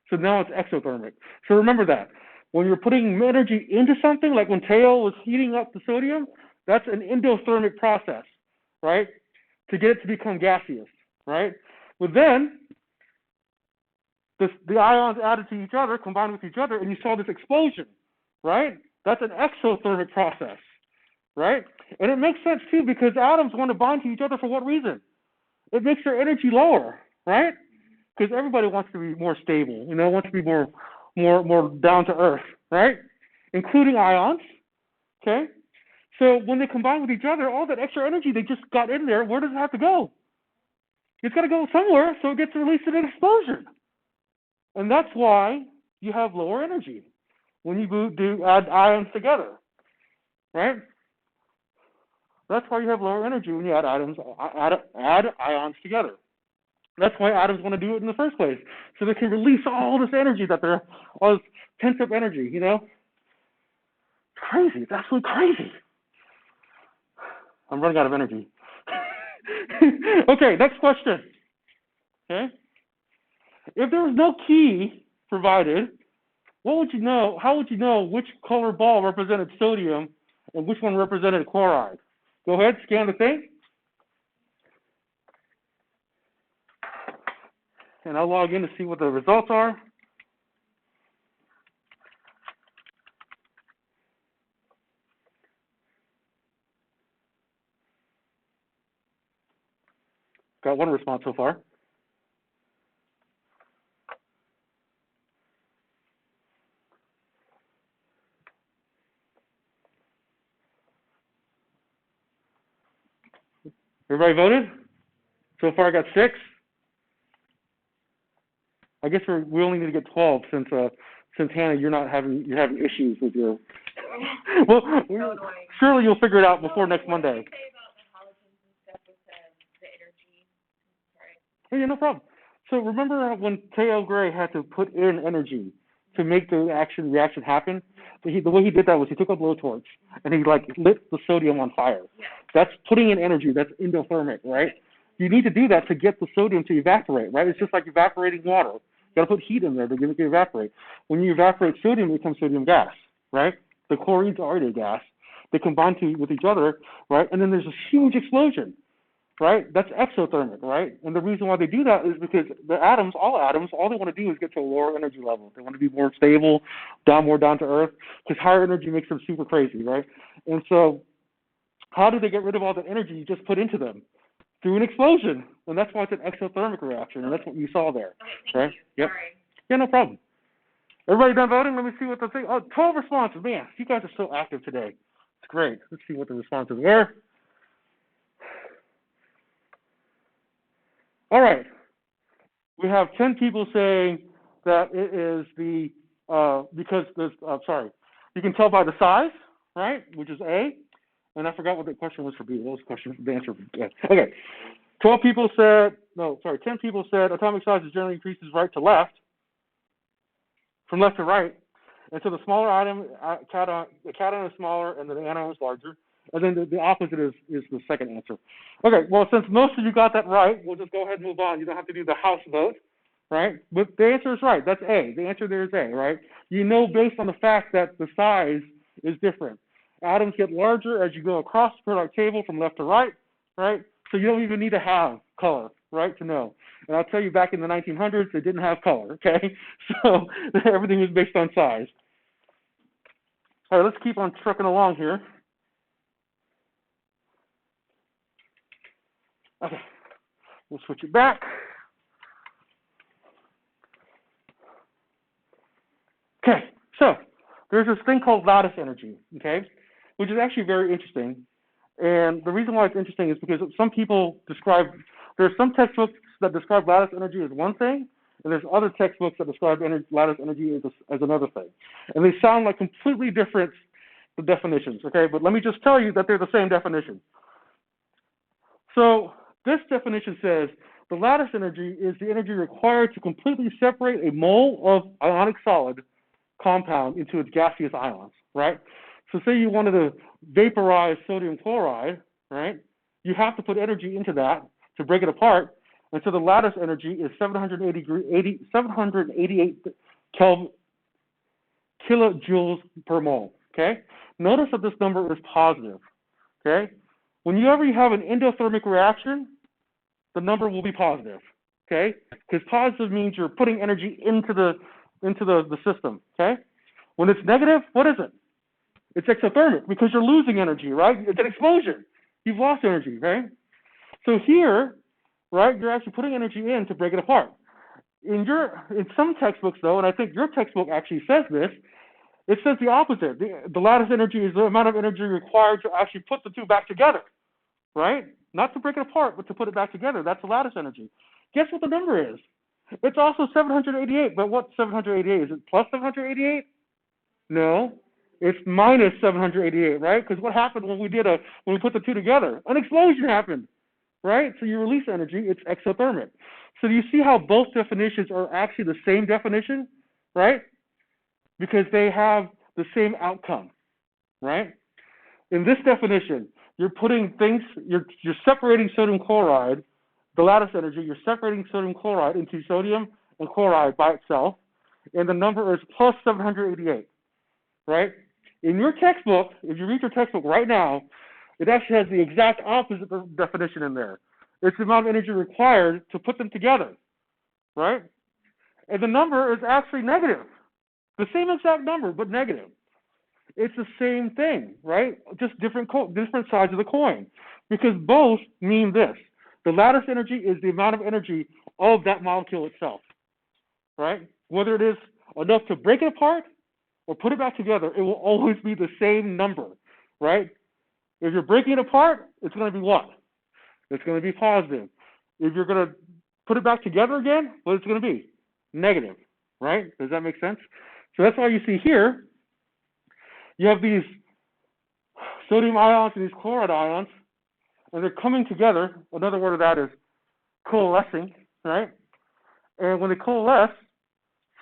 So now it's exothermic. So remember that. When you're putting energy into something, like when Theo was heating up the sodium, that's an endothermic process, right? To get it to become gaseous, right? But then the ions added to each other, combined with each other, and you saw this explosion, right? That's an exothermic process, right? And it makes sense too because atoms want to bind to each other for what reason? It makes their energy lower, right? Because everybody wants to be more stable, wants to be more down to earth, right? Including ions, okay? So when they combine with each other, all that extra energy they just got in there, where does it have to go? It's got to go somewhere, so it gets released in an explosion. And that's why you have lower energy when you add ions together, right? That's why you have lower energy when you add ions together. That's why atoms want to do it in the first place, so they can release all this energy all this pent-up energy, It's crazy. It's absolutely crazy. I'm running out of energy. Okay, next question. Okay? If there was no key provided, how would you know which color ball represented sodium and which one represented chloride? Go ahead, scan the thing. And I'll log in to see what the results are. Got one response so far. Everybody voted? So far I got 6. I guess we only need to get 12 since Hannah, you're having issues with your. Well, surely you'll figure it out before next Monday. What did you say about the halogens and stuff with the energy? Sorry. Yeah, no problem. So remember when Theo Gray had to put in energy to make the reaction happen? The way he did that was he took a blowtorch and he lit the sodium on fire. Yeah. That's putting in energy. That's endothermic, right? You need to do that to get the sodium to evaporate, right? It's just like evaporating water. You got to put heat in there to get it to evaporate. When you evaporate sodium, it becomes sodium gas, right? The chlorine's already a gas. They combine with each other, right? And then there's a huge explosion, right? That's exothermic, right? And the reason why they do that is because all they want to do is get to a lower energy level. They want to be more stable, more down to earth, because higher energy makes them super crazy, right? And so how do they get rid of all the energy you just put into them? Through an explosion. And that's why it's an exothermic reaction, and that's what you saw there. Okay, right? You. Yep. Sorry. Yeah, no problem. Everybody done voting? Let me see what the thing. 12 responses. Man, you guys are so active today. It's great. Let's see what the responses were. All right. We have 10 people saying that it is because there's, you can tell by the size, right, which is A. And I forgot what the question was for B. What was the question? The answer for B. Okay. 10 people said atomic size generally increases right to left, from left to right. And so the smaller atom, the cation is smaller and the anion is larger. And then the opposite is the second answer. Okay, well, since most of you got that right, we'll just go ahead and move on. You don't have to do the house vote, right? But the answer is right. That's A. The answer there is A, right? You know based on the fact that the size is different. Atoms get larger as you go across the periodic table from left to right, right? So you don't even need to have color, right, to know. And I'll tell you, back in the 1900s, they didn't have color, okay? So everything was based on size. All right, let's keep on trucking along here. Okay, we'll switch it back. Okay, so there's this thing called lattice energy, okay, which is actually very interesting. And the reason why it's interesting is because some people there's some textbooks that describe lattice energy as one thing, and there's other textbooks that describe lattice energy as another thing. And they sound like completely different definitions, okay? But let me just tell you that they're the same definition. So this definition says the lattice energy is the energy required to completely separate a mole of ionic solid compound into its gaseous ions, right? So say you wanted to vaporize sodium chloride, right? You have to put energy into that to break it apart. And so the lattice energy is 788 kilojoules per mole, okay? Notice that this number is positive, okay? Whenever you have an endothermic reaction, the number will be positive, okay? Because positive means you're putting energy into the system, okay? When it's negative, what is it? It's exothermic because you're losing energy, right? It's an explosion. You've lost energy, right? So here, right, you're actually putting energy in to break it apart. In some textbooks, though, and I think your textbook actually says this, it says the opposite. The lattice energy is the amount of energy required to actually put the two back together, right? Not to break it apart, but to put it back together. That's the lattice energy. Guess what the number is? It's also 788, but what's 788? Is it plus 788? No, it's minus 788, right? Because what happened when we put the two together? An explosion happened, right? So you release energy, it's exothermic. So do you see how both definitions are actually the same definition, right? Because they have the same outcome, right? In this definition, you're separating sodium chloride, the lattice energy, you're separating sodium chloride into sodium and chloride by itself, and the number is plus 788, right? In your textbook, if you read your textbook right now, it actually has the exact opposite definition in there. It's the amount of energy required to put them together, right? And the number is actually negative. The same exact number, but negative. It's the same thing, right? Just different sides of the coin. Because both mean this. The lattice energy is the amount of energy of that molecule itself, right? Whether it is enough to break it apart or put it back together, it will always be the same number, right? If you're breaking it apart, it's going to be what? It's going to be positive. If you're going to put it back together again, what is it going to be? Negative, right? Does that make sense? So that's why you see here, you have these sodium ions and these chloride ions, and they're coming together. Another word of that is coalescing, right? And when they coalesce,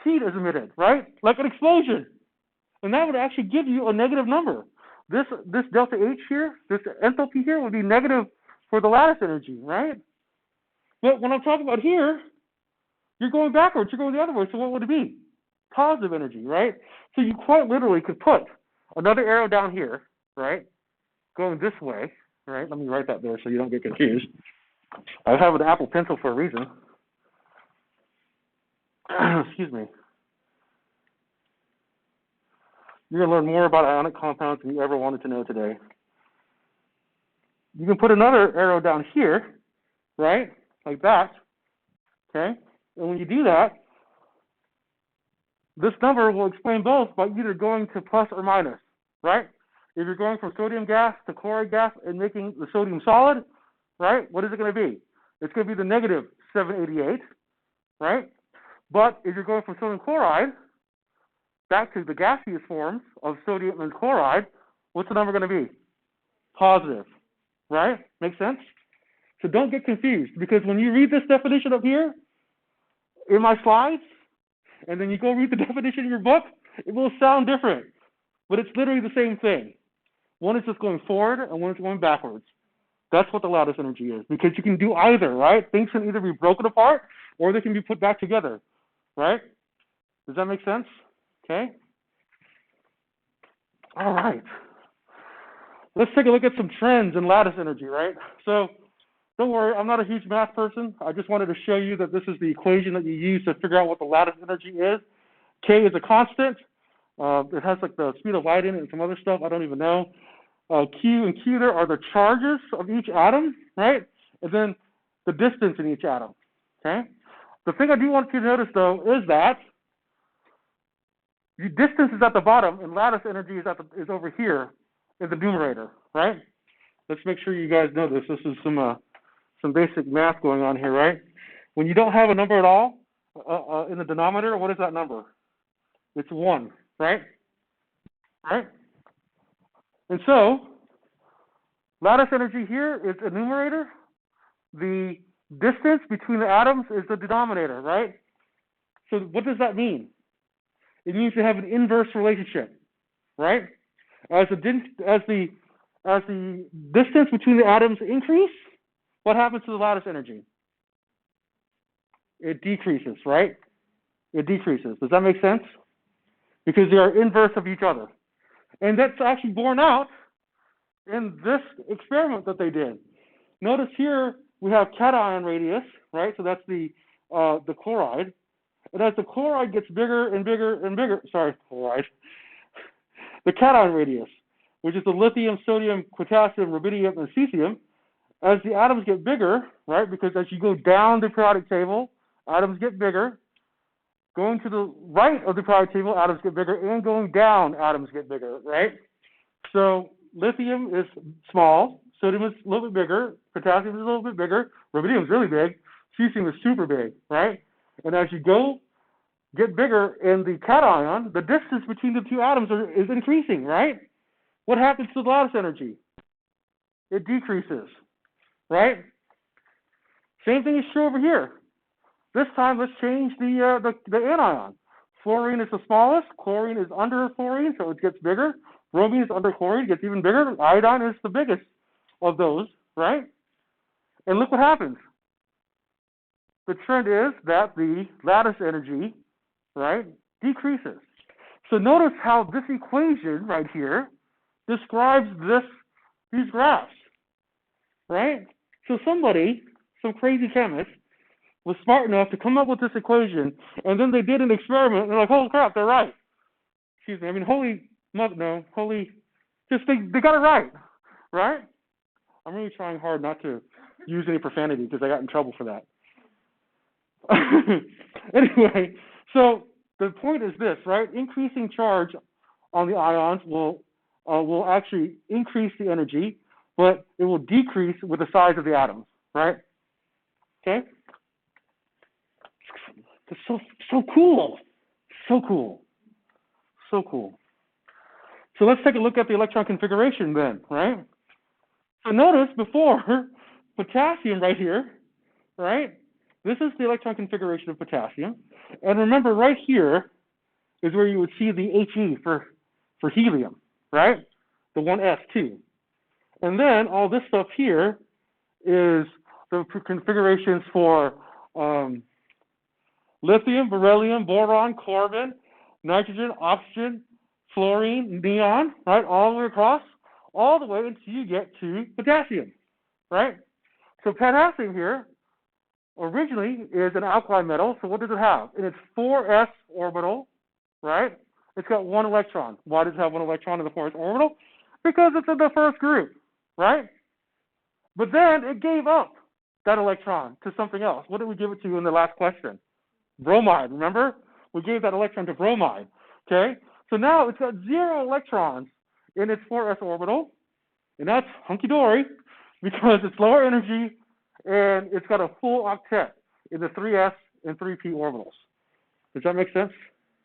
heat is emitted, right? Like an explosion. And that would actually give you a negative number. This delta H here, this enthalpy here would be negative for the lattice energy, right? But when I'm talking about here, you're going backwards, you're going the other way, so what would it be? Positive energy, right? So you quite literally could put another arrow down here, right? Going this way, right? Let me write that there so you don't get confused. I have an Apple Pencil for a reason. Excuse me. You're going to learn more about ionic compounds than you ever wanted to know today. You can put another arrow down here, right? Like that, okay? And when you do that, this number will explain both by either going to plus or minus, right? If you're going from sodium gas to chloride gas and making the sodium solid, right, what is it going to be? It's going to be the negative 788, right? But if you're going from sodium chloride back to the gaseous forms of sodium and chloride, what's the number going to be? Positive, right? Make sense? So don't get confused, because when you read this definition up here in my slides, and then you go read the definition in your book, it will sound different. But it's literally the same thing. One is just going forward, and one is going backwards. That's what the lattice energy is, because you can do either, right? Things can either be broken apart, or they can be put back together, right? Does that make sense? Okay? All right. Let's take a look at some trends in lattice energy, right? So don't worry, I'm not a huge math person. I just wanted to show you that this is the equation that you use to figure out what the lattice energy is. K is a constant. It has like the speed of light in it and some other stuff. I don't even know. Q and Q there are the charges of each atom, right? And then the distance in each atom, okay? The thing I do want you to notice, though, is that the distance is at the bottom, and lattice energy is over here in the numerator, right? Let's make sure you guys know this. This is some basic math going on here, right? When you don't have a number at all in the denominator, what is that number? It's 1, right? Right? And so, lattice energy here is the numerator. The distance between the atoms is the denominator, right? So what does that mean? It means to have an inverse relationship, right? As the distance between the atoms increase, what happens to the lattice energy? It decreases, right? It decreases. Does that make sense? Because they are inverse of each other. And that's actually borne out in this experiment that they did. Notice here we have cation radius, right? So that's the chloride. And as the chloride gets bigger and bigger and bigger, the cation radius, which is the lithium, sodium, potassium, rubidium, and cesium, as the atoms get bigger, right? Because as you go down the periodic table, atoms get bigger. Going to the right of the periodic table, atoms get bigger, and going down, atoms get bigger, right? So lithium is small, sodium is a little bit bigger, potassium is a little bit bigger, rubidium is really big, cesium is super big, right? And as you get bigger in the cation, the distance between the two atoms is increasing, right? What happens to the lattice energy? It decreases, right? Same thing is true over here. This time, let's change the anion. Fluorine is the smallest. Chlorine is under fluorine, so it gets bigger. Bromine is under chlorine, gets even bigger. Iodine is the biggest of those, right? And look what happens. The trend is that the lattice energy, right, decreases. So notice how this equation right here describes these graphs, right? So some crazy chemist, was smart enough to come up with this equation, and then they did an experiment, and they're like, holy crap, they're right. Excuse me, I mean, they got it right? I'm really trying hard not to use any profanity because I got in trouble for that. Anyway, so the point is this, right? Increasing charge on the ions will actually increase the energy, but it will decrease with the size of the atoms, right? Okay? It's so cool. So cool. So cool. So let's take a look at the electron configuration then, right? So notice before, potassium right here, right? This is the electron configuration of potassium. And remember, right here is where you would see the He for helium, right? The 1s2. And then all this stuff here is the configurations for lithium, beryllium, boron, carbon, nitrogen, oxygen, fluorine, neon, right? All the way across, all the way until you get to potassium, right? So potassium here originally is an alkali metal. So what does it have? In its 4s orbital, right? It's got 1 electron. Why does it have 1 electron in the 4s orbital? Because it's in the first group, right? But then it gave up that electron to something else. What did we give it to in the last question? Bromide, remember? We gave that electron to bromide, okay? So now it's got 0 electrons in its 4s orbital, and that's hunky-dory because it's lower energy and it's got a full octet in the 3s and 3p orbitals. Does that make sense?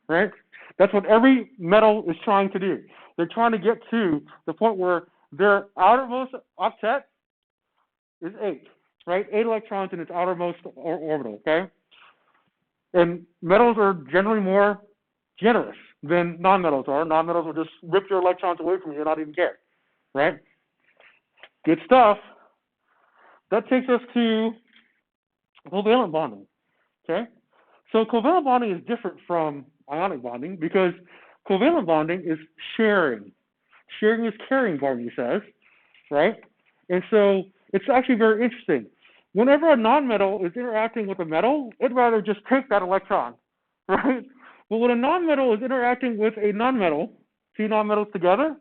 Right? That's what every metal is trying to do. They're trying to get to the point where their outermost octet is 8, right? 8 electrons in its outermost orbital, okay? And metals are generally more generous than nonmetals are. Nonmetals will just rip your electrons away from you and not even care, right? Good stuff. That takes us to covalent bonding, okay? So covalent bonding is different from ionic bonding because covalent bonding is sharing. Sharing is caring, Barney says, right? And so it's actually very interesting. Whenever a nonmetal is interacting with a metal, it'd rather just take that electron, right? But when a nonmetal is interacting with a nonmetal, 2 nonmetals together,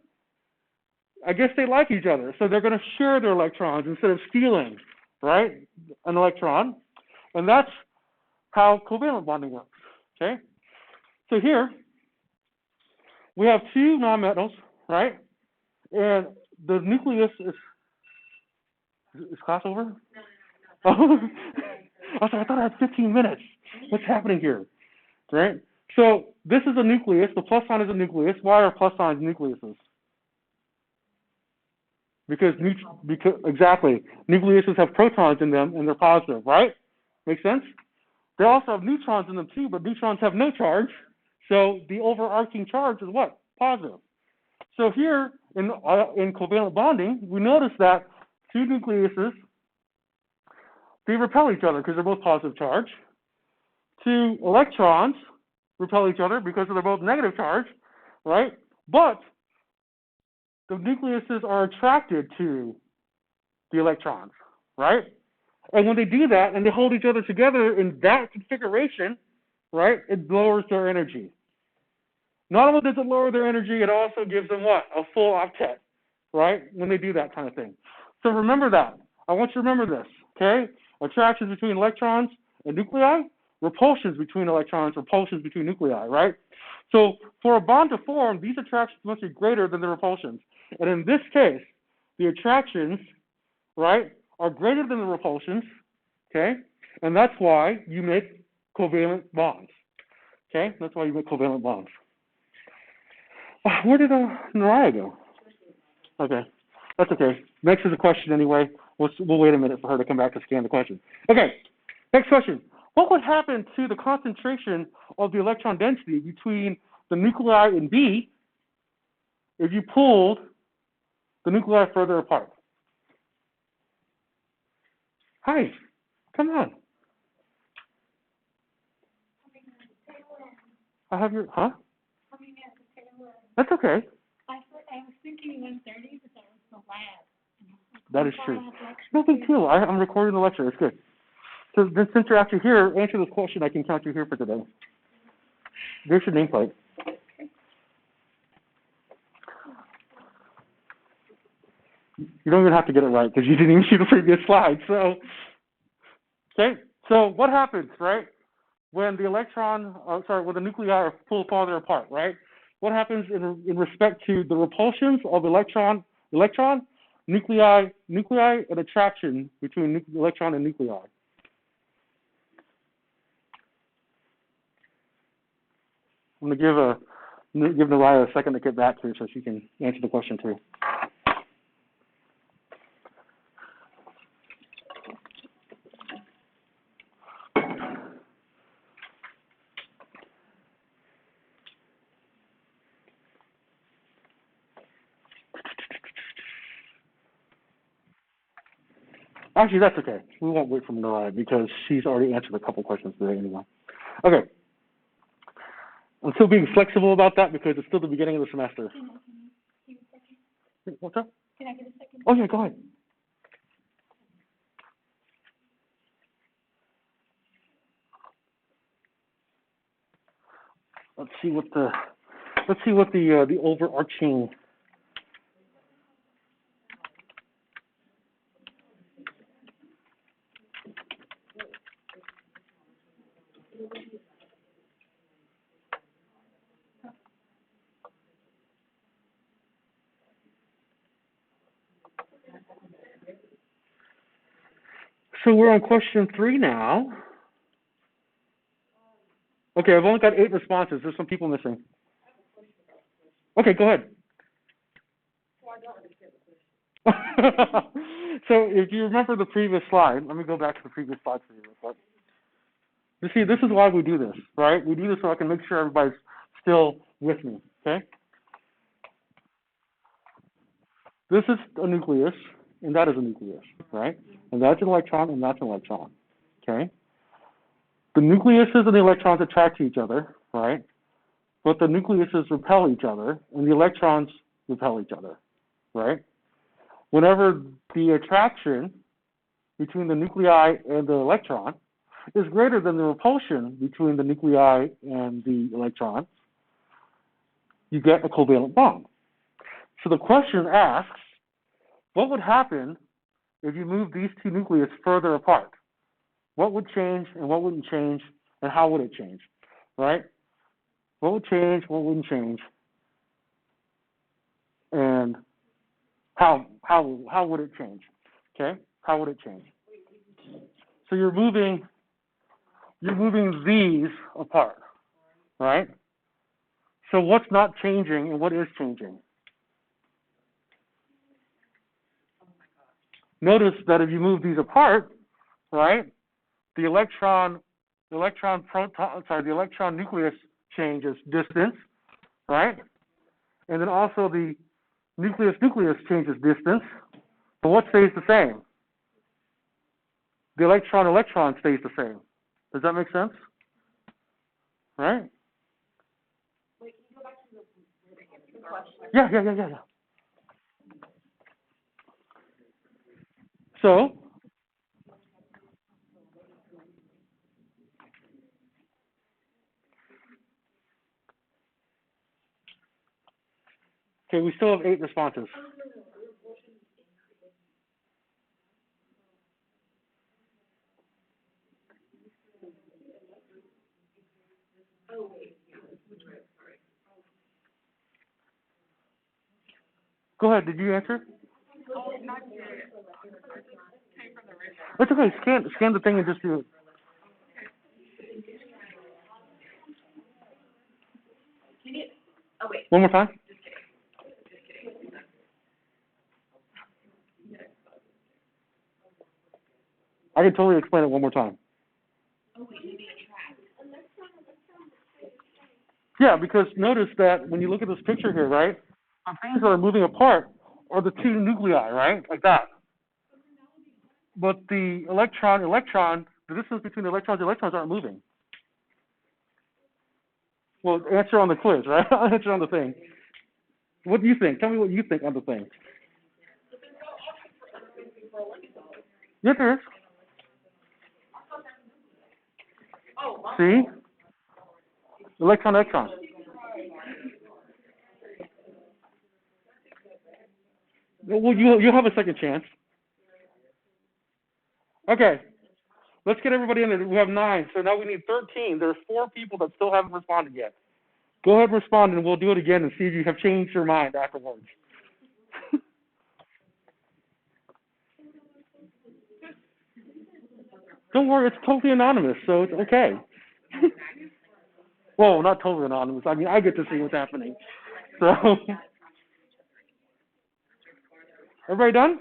I guess they like each other. So they're going to share their electrons instead of stealing, right, an electron. And that's how covalent bonding works, okay? So here, we have two nonmetals, right? And the nucleus is class over? Oh, I thought I had 15 minutes. What's happening here? Right? So this is a nucleus. The plus sign is a nucleus. Why are plus signs nucleuses? Because exactly, nucleuses have protons in them and they're positive, right? Make sense? They also have neutrons in them too, but neutrons have no charge. So the overarching charge is what? Positive. So here in covalent bonding, we notice that two nucleuses, they repel each other because they're both positive charge. Two electrons repel each other because they're both negative charge, right? But the nucleuses are attracted to the electrons, right? And when they do that and they hold each other together in that configuration, right, it lowers their energy. Not only does it lower their energy, it also gives them what? A full octet, right, when they do that kind of thing. So remember that. I want you to remember this, okay? Attractions between electrons and nuclei, repulsions between electrons, repulsions between nuclei, right? So for a bond to form, these attractions must be greater than the repulsions. And in this case, the attractions, right, are greater than the repulsions, okay? And that's why you make covalent bonds, okay? That's why you make covalent bonds. Where did Naraya go? Okay, that's okay. Next is a question anyway. We'll wait a minute for her to come back to scan the question. Okay, next question. What would happen to the concentration of the electron density between the nuclei in B if you pulled the nuclei further apart? Hi, come on. I have your, huh? That's okay. I was thinking 1:30, but that was the lab. That is true. No big deal. I'm recording the lecture. It's good. So then, since you're actually here, answer this question. I can count you here for today. There's your nameplate. You don't even have to get it right because you didn't even see the previous slide. So, okay. So what happens, right, when the when the nuclei are pulled farther apart, right? What happens in respect to the repulsions of electron, nuclei, and attraction between electron and nuclei? I'm going to give Naraya a second to get back here so she can answer the question too. Actually, that's okay. We won't wait for Naraya because she's already answered a couple questions today anyway. Okay. I'm still being flexible about that because it's still the beginning of the semester. What's up? Can I get a second? Oh, yeah, go ahead. Let's see what the overarching So we're on question 3 now. Okay, I've only got 8 responses. There's some people missing. Okay, go ahead. So if you remember the previous slide, let me go back to the previous slide for you real quick. You see, this is why we do this, right? We do this so I can make sure everybody's still with me, okay? This is a nucleus, and that is a nucleus, right? And that's an electron, and that's an electron, okay? The nucleuses and the electrons attract to each other, right? But the nucleuses repel each other, and the electrons repel each other, right? Whenever the attraction between the nuclei and the electron is greater than the repulsion between the nuclei and the electrons, you get a covalent bond. So the question asks, what would happen if you move these two nuclei further apart? What would change and what wouldn't change, and how would it change, right? What would change, what wouldn't change, and how would it change? Okay? How would it change? So you're moving these apart, right? So what's not changing and what is changing? Notice that if you move these apart, right, the electron nucleus changes distance, right? And then also the nucleus changes distance. But what stays the same? The electron stays the same. Does that make sense? Right? Wait, can you go back to the question? Yeah. So, okay, we still have 8 responses. Go ahead, did you answer? It's okay, scan the thing and just do it. Oh, wait. One more time? I can totally explain it one more time. Yeah, because notice that when you look at this picture here, right, the things that are moving apart are the 2 nuclei, right, like that. But the electron, the distance between the electrons aren't moving. Well, answer on the quiz, right? Answer on the thing. What do you think? Tell me what you think on the thing. Yes, there is. See? Electron. Well, you'll have a second chance. Okay. Let's get everybody in there. We have 9, so now we need 13. There's 4 people that still haven't responded yet. Go ahead and respond, and we'll do it again and see if you have changed your mind afterwards. Don't worry, it's totally anonymous, so it's okay. Well, not totally anonymous. I mean, I get to see what's happening. So, everybody done?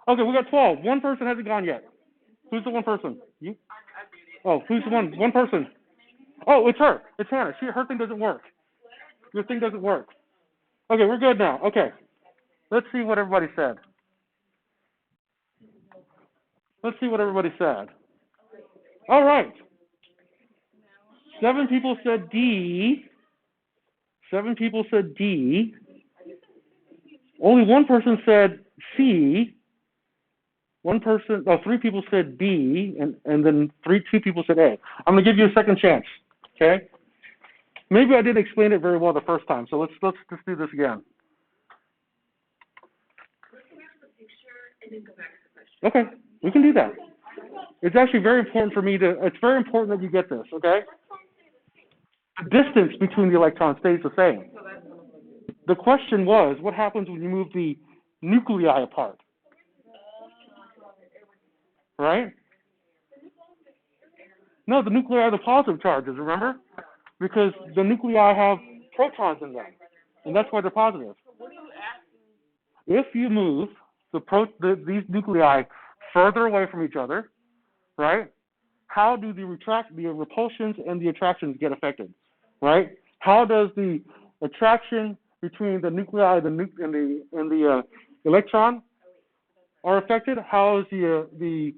Okay, we got 12. One person hasn't gone yet. Who's the one person? You? Oh, who's the one? One person. Oh, it's her. It's Hannah. Her thing doesn't work. Your thing doesn't work. Okay, we're good now. Okay. Let's see what everybody said. All right. 7 people said D. 7 people said D. Only one person said C. 3 people said B, and then 2 people said A. I'm going to give you a second chance, okay? Maybe I didn't explain it very well the first time, so let's just do this again. Okay, we can do that. It's actually very important it's very important that you get this, okay? The distance between the electrons stays the same. The question was, what happens when you move the nuclei apart? Right? No, the nuclei are the positive charges, remember? Because the nuclei have protons in them, and that's why they're positive. If you move these nuclei further away from each other, right, how do the repulsions and the attractions get affected, right? How does the attraction between the nuclei and the electron are affected? How is the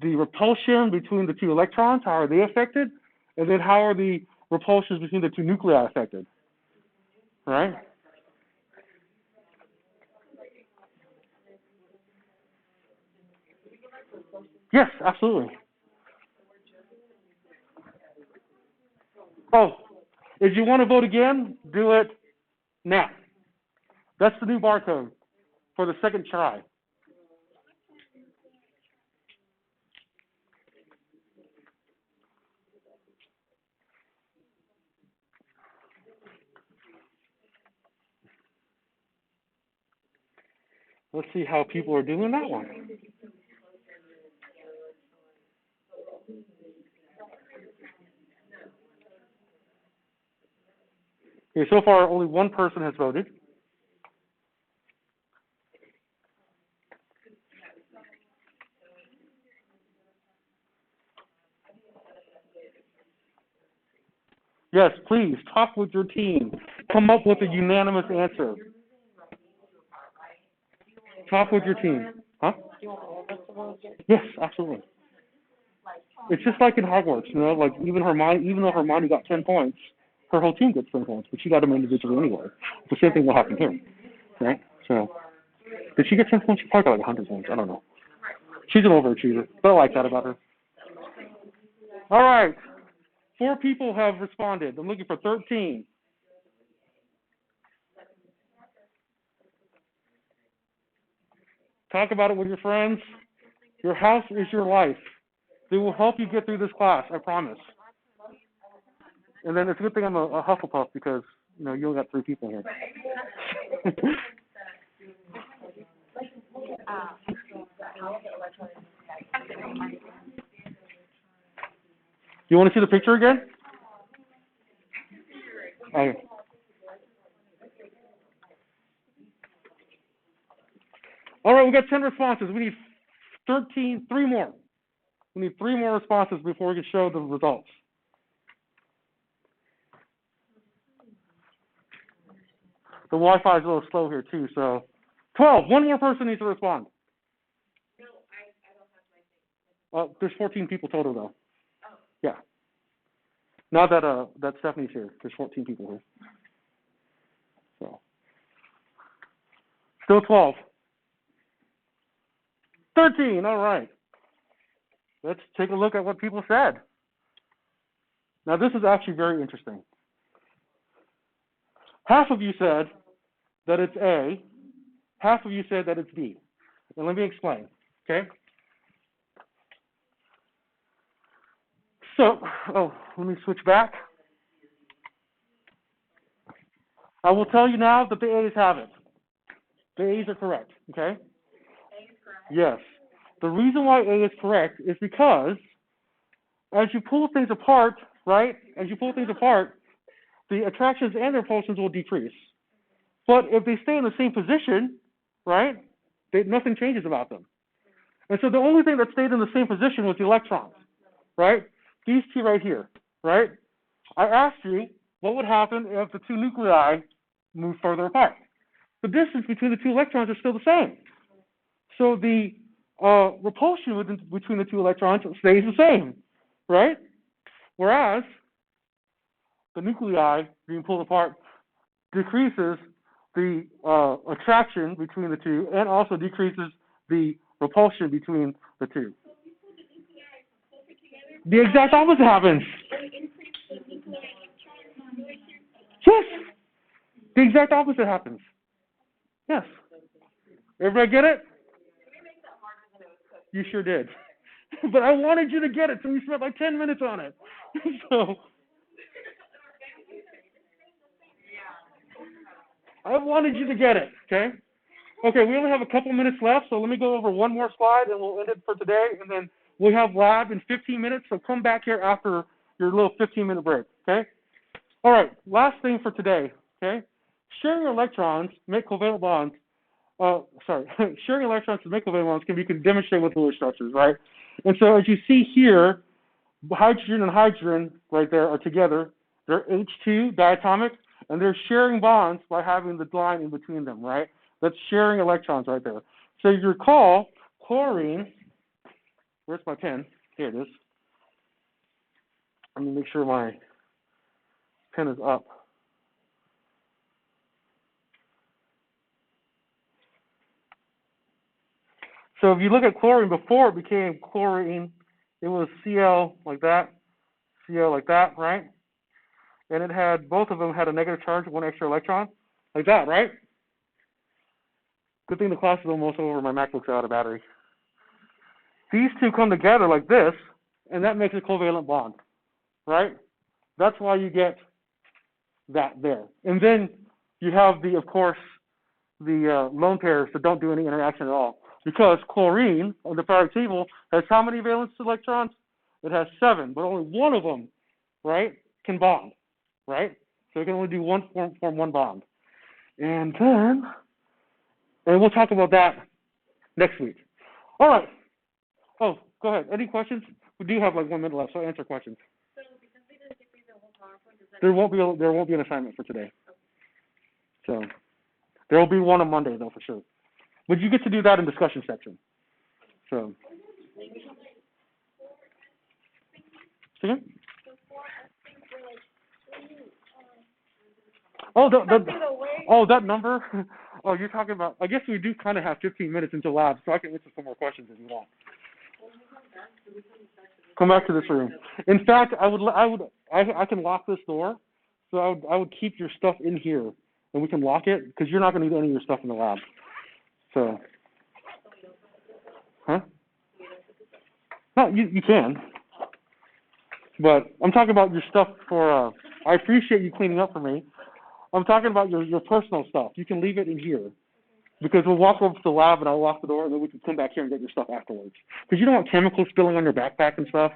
repulsion between the 2 electrons, how are they affected? And then how are the repulsions between the 2 nuclei affected? Right? Yes, absolutely. Oh, if you want to vote again, do it now. That's the new barcode for the second try. Let's see how people are doing that one. Okay, so far only one person has voted. Yes, please, talk with your team. Come up with a unanimous answer. Talk with your team. Huh? Yes, absolutely. It's just like in Hogwarts, you know, like even though Hermione got 10 points, her whole team gets 10 points, but she got them individually anyway. The same thing will happen here, right? So, did she get 10 points? She probably got like 100 points. I don't know. She's an overachiever, but I like that about her. All right. 4 people have responded. I'm looking for 13. Talk about it with your friends. Your house is your life. They will help you get through this class, I promise. And then it's a good thing I'm a Hufflepuff because, you know, you only got 3 people here. You want to see the picture again? Okay. All right, we got 10 responses. We need 3 more. We need 3 more responses before we can show the results. The Wi-Fi is a little slow here too, so 12. One more person needs to respond. No, I don't have my thing. There's 14 people total though. Oh. Yeah. Now that Stephanie's here, there's 14 people here. So still 12. 13. All right. Let's take a look at what people said. Now this is actually very interesting. Half of you said that it's A. Half of you said that it's B. And let me explain, okay? So, let me switch back. I will tell you now that the A's have it. The A's are correct, okay? A is correct? Yes. The reason why A is correct is because as you pull things apart, right? As you pull things apart, the attractions and the repulsions will decrease. But if they stay in the same position, right, nothing changes about them. And so the only thing that stayed in the same position was the electrons, right? These 2 right here, right? I asked you what would happen if the 2 nuclei move further apart. The distance between the 2 electrons is still the same. So the repulsion between the 2 electrons stays the same, right? Whereas the nuclei being pulled apart decreases the attraction between the 2 and also decreases the repulsion between the 2. The exact opposite happens. Yes. The exact opposite happens. Yes. Everybody get it? You sure did. But I wanted you to get it, so we spent like 10 minutes on it. So I wanted you to get it, okay? Okay, we only have a couple minutes left, so let me go over one more slide and we'll end it for today, and then we'll have lab in 15 minutes, so come back here after your little 15-minute break, okay? All right, last thing for today, okay? Sharing electrons make covalent bonds. Sharing electrons to make covalent bonds can be demonstrated with Lewis structures, right? And so as you see here, hydrogen and hydrogen right there are together. They're H2 diatomic, and they're sharing bonds by having the line in between them, right? That's sharing electrons right there. So if you recall, chlorine, where's my pen? Here it is. Let me make sure my pen is up. So if you look at chlorine, before it became chlorine, it was Cl like that, right? And it had, both of them had a negative charge, 1 extra electron, like that, right? Good thing the class is almost over, my MacBook's out of battery. These 2 come together like this, and that makes a covalent bond, right? That's why you get that there. And then you have of course, the lone pairs that don't do any interaction at all. Because chlorine on the periodic table has how many valence electrons? It has 7, but only one of them, right, can bond, right? So it can only do form one bond. And we'll talk about that next week. All right. Oh, go ahead. Any questions? We do have like 1 minute left, so answer questions. So because we didn't give me the whole PowerPoint, does that? There won't be an assignment for today. So there will be one on Monday though for sure. But you get to do that in discussion section. So. Second? Oh, that number? Oh, you're talking about, I guess we do kind of have 15 minutes until lab, so I can answer some more questions if you want. Come back to this room. In fact, I can lock this door, so I would keep your stuff in here, and we can lock it, because you're not going to need any of your stuff in the lab. So, huh? No, you can. But I'm talking about your stuff for, I appreciate you cleaning up for me. I'm talking about your personal stuff. You can leave it in here. Because we'll walk over to the lab and I'll lock the door and then we can come back here and get your stuff afterwards. Because you don't want chemicals spilling on your backpack and stuff.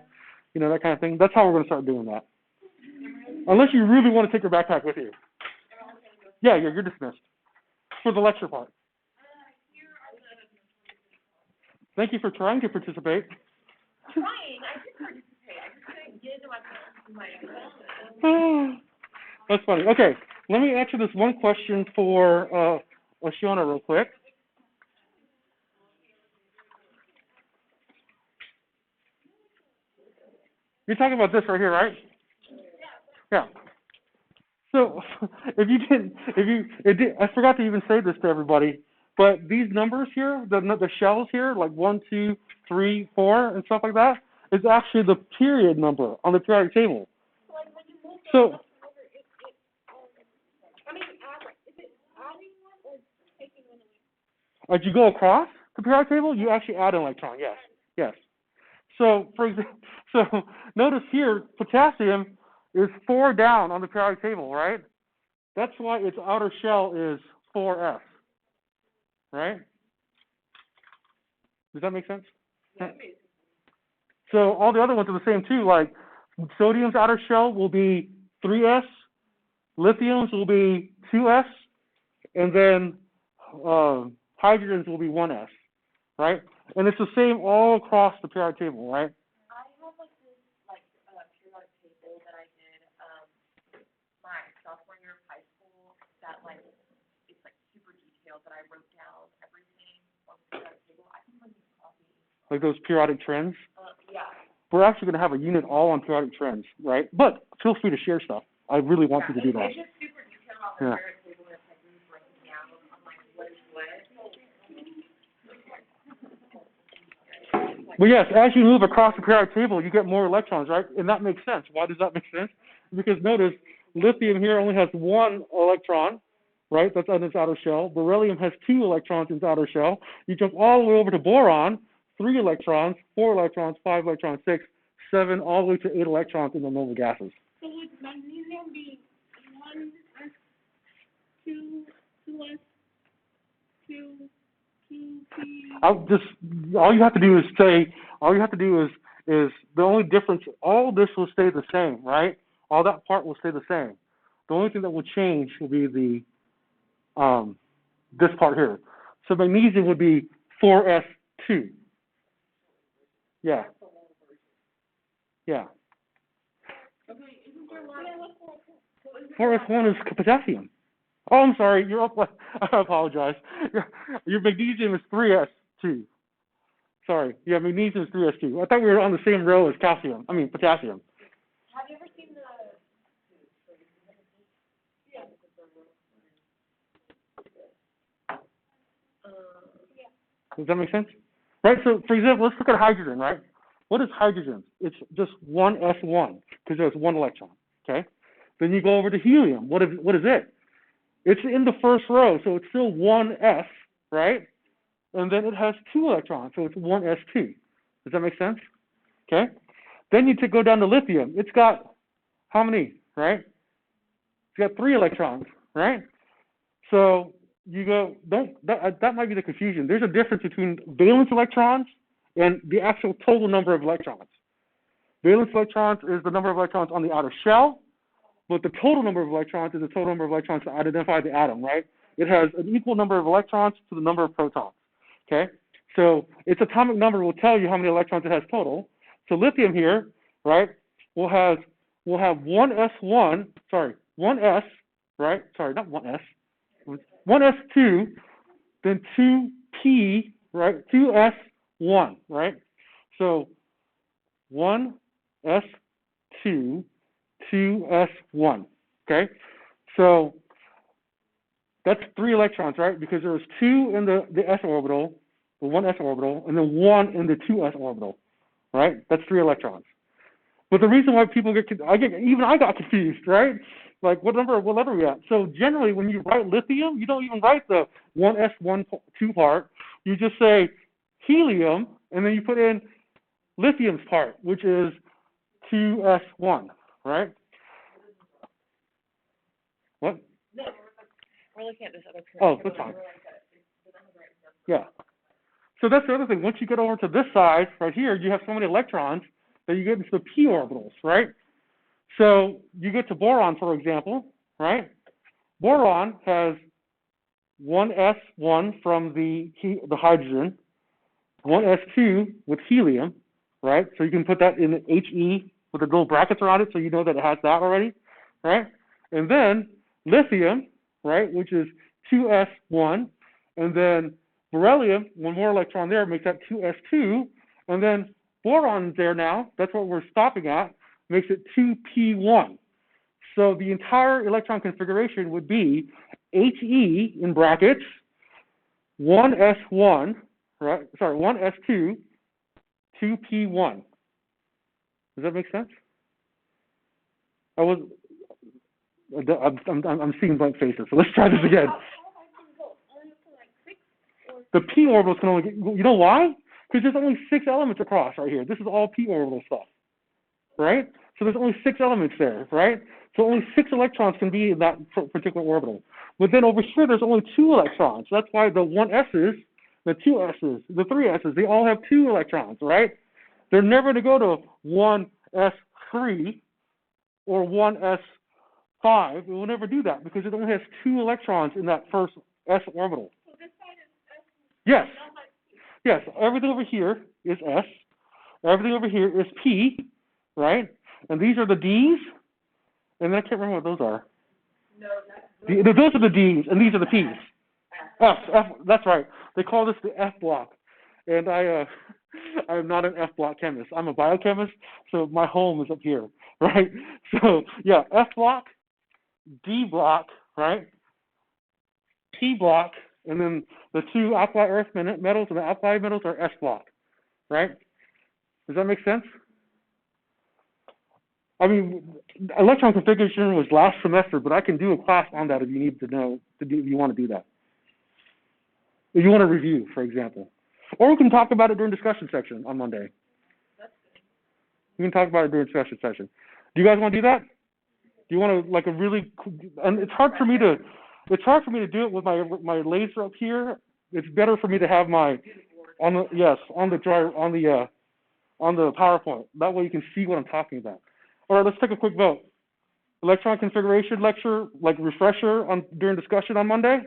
You know, that kind of thing. That's how we're going to start doing that. Unless you really want to take your backpack with you. Yeah, you're dismissed. For the lecture part. Thank you for trying to participate. Trying, I did participate. I just couldn't get into my That's funny. Okay, let me answer this one question for Oceana real quick. You're talking about this right here, right? Yeah. So, I forgot to even say this to everybody, but these numbers here, the shells here, like 1, 2, 3, 4, and stuff like that, is actually the period number on the periodic table. So, as you go across the periodic table, you actually add an electron. Yes. So, for example, notice here, potassium is 4 down on the periodic table, right? That's why its outer shell is 4s, right? Does that make sense? Yeah. So all the other ones are the same too. Like sodium's outer shell will be 3s, lithium's will be 2s, and then hydrogen's will be 1s, right? And it's the same all across the periodic table, right? I have like this periodic table that I did my sophomore year of high school that like it's like super detailed that I wrote down everything on the periodic table. I can lend you a copy. Like those periodic trends? Yeah. We're actually going to have a unit all on periodic trends, right? But feel free to share stuff. I really want you to do that. It's just super detailed on the periodic table and it's like really broken down on like what is what. Well, yes, as you move across the periodic table, you get more electrons, right? And that makes sense. Why does that make sense? Because notice, lithium here only has 1 electron, right? That's on its outer shell. Beryllium has 2 electrons in its outer shell. You jump all the way over to boron, 3 electrons, 4 electrons, 5 electrons, 6, 7, all the way to 8 electrons in the noble gases. So would magnesium be 1s, 2s, 2, all you have to do is the only difference, all this will stay the same, right? All that part will stay the same. The only thing that will change will be the, this part here. So magnesium would be 4s2. Yeah. 4s1 is potassium. Oh, I'm sorry. You're up. I apologize. Your magnesium is 3s2. Sorry. Yeah, magnesium is 3s2. I thought we were on the same row as potassium. Have you ever seen the? Yeah. Does that make sense? Right. So, for example, let's look at hydrogen. Right. What is hydrogen? It's just 1s1 because there's 1 electron. Okay. Then you go over to helium. What is it? It's in the first row, so it's still 1s, right? And then it has 2 electrons, so it's 1s2. Does that make sense? Okay. Then you go down to lithium. It's got how many, right? It's got 3 electrons, right? So you go, that might be the confusion. There's a difference between valence electrons and the actual total number of electrons. Valence electrons is the number of electrons on the outer shell, but the total number of electrons is the total number of electrons that identify the atom, right? It has an equal number of electrons to the number of protons, okay? So its atomic number will tell you how many electrons it has total. So lithium here, right, will have 1s1, sorry, 1s, right? Sorry, not 1s. 1s2, then 2p, right? 2s1, right? So 1s2, 2s1, okay? So that's 3 electrons, right? Because there was 2 in the s orbital, the 1s orbital, and then 1 in the 2s orbital, right? That's 3 electrons. But the reason why people even I got confused, right? Like, what letter are we at? So generally, when you write lithium, you don't even write the 1s2 part. You just say helium, and then you put in lithium's part, which is 2s1, right? What? No, we're looking at this other picture. Oh, that's fine. Yeah. So that's the other thing. Once you get over to this side, right here, you have so many electrons that you get into the p orbitals, right? So you get to boron, for example, right? Boron has 1s1 from the hydrogen, 1s2 with helium, right? So you can put that in He with the little brackets around it, so you know that it has that already, right? And then lithium, right, which is 2s1, and then beryllium, one more electron there, makes that 2s2, and then boron's there now, that's what we're stopping at, makes it 2p1. So the entire electron configuration would be He, in brackets, 1s1, right, sorry, 1s2, 2p1. Does that make sense? I'm seeing blank faces, so let's try this again. The p orbitals can only get, you know why? Because there's only 6 elements across right here. This is all p orbital stuff, right? So there's only 6 elements there, right? So only 6 electrons can be in that particular orbital. But then over here, there's only 2 electrons. So that's why the 1s's, the 2s's, the 3s's, they all have 2 electrons, right? They're never going to go to 1s3 or 1s5. It will never do that because it only has 2 electrons in that first s orbital. So this side is S. Yes. Yes, everything over here is S. Everything over here is P, right? And these are the D's. And I can't remember what those are. No, that's. Those are the D's, and these are the P's. F, that's right. They call this the F block. And I am not an F block chemist. I'm a biochemist, so my home is up here, right? So, yeah, F block, D block, right? P block, and then the 2 alkali earth metals and the alkali metals are S block, right? Does that make sense? I mean, electron configuration was last semester, but I can do a class on that if you need to know, if you want to do that. If you want to review, for example. Or we can talk about it during discussion section on Monday. We can talk about it during discussion session. Do you guys want to do that? Do you want to, like, a really, and it's hard for me to do it with my laser up here. It's better for me to have my, on the PowerPoint. That way you can see what I'm talking about. All right, let's take a quick vote. Electron configuration lecture, like refresher during discussion on Monday?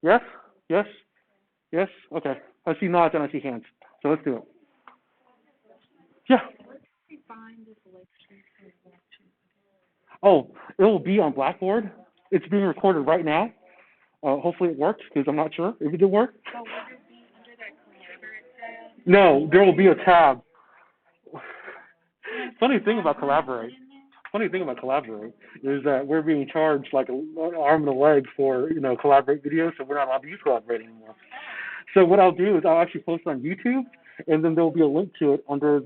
Yes? Yes? Yes? Okay. I see nods and I see hands. So let's do it. Yeah. Oh, it will be on Blackboard. It's being recorded right now. Hopefully it works, because I'm not sure if it did work. No, there will be a tab. Funny thing about Collaborate is that we're being charged like an arm and a leg for, Collaborate videos, so we're not allowed to use Collaborate anymore. So what I'll do is I'll actually post it on YouTube, and then there will be a link to it under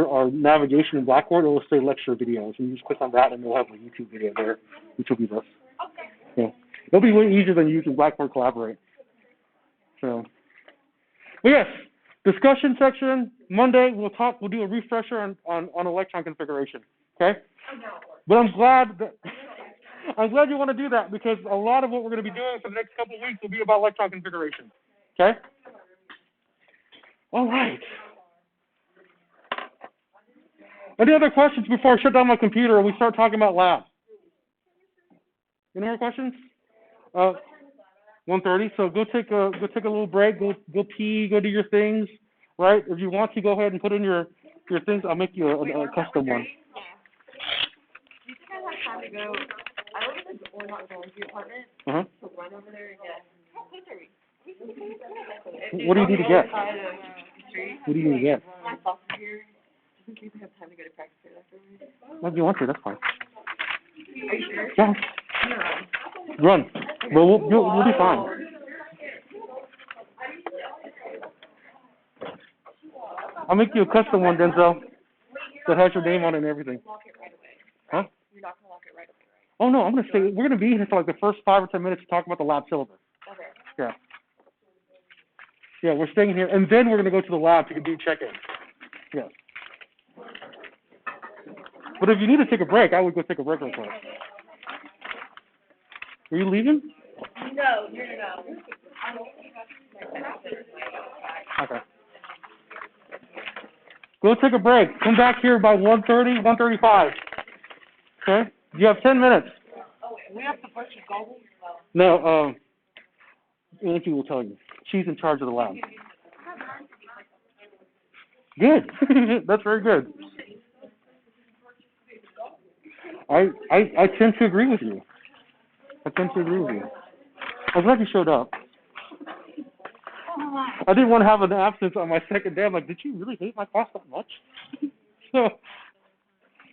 our navigation in Blackboard. It will say lecture videos, and you just click on that, and you'll have a YouTube video there, which will be this. Okay. Yeah, it'll be way easier than using Blackboard Collaborate. So, but yes, discussion section Monday. We'll do a refresher on electron configuration. Okay. But I'm glad I'm glad you want to do that because a lot of what we're going to be doing for the next couple of weeks will be about electron configuration. Okay? All right. Any other questions before I shut down my computer and we start talking about lab? Any more questions? 1:30. So go take a little break. Go pee. Go do your things. Right? If you want to, go ahead and put in your things. I'll make you a custom one. Do you think I have time to go? I don't even we're not going to the apartment. Uh-huh. So run over there and get. How close are we? What do you need to get? Side of the street. What do you need to get? My soccer gear. Do you think we have time to go to practice right afterwards? Well, if you want to, that's fine. Are you sure? Yeah. Run. Well, we'll be fine. I'll make you a custom one, Denzel, that has your name on it and everything. Lock it right away. Huh? You're not gonna lock it right away, right? Oh, no, I'm going to say, we're going to be here for like the first 5 or 10 minutes to talk about the lab syllabus. Okay. Yeah. Yeah, we're staying here, and then we're going to go to the lab to do check-in. Yeah. But if you need to take a break, I would go take a break real quick. Are you leaving? No. Okay. Go take a break. Come back here by 1:30, 1:35. Okay? You have 10 minutes. We have to put your goggles. No, Angie will tell you. She's in charge of the lab. Good. That's very good. I tend to agree with you. I'm glad you showed up. I didn't want to have an absence on my second day. I'm like, did you really hate my class that much? So,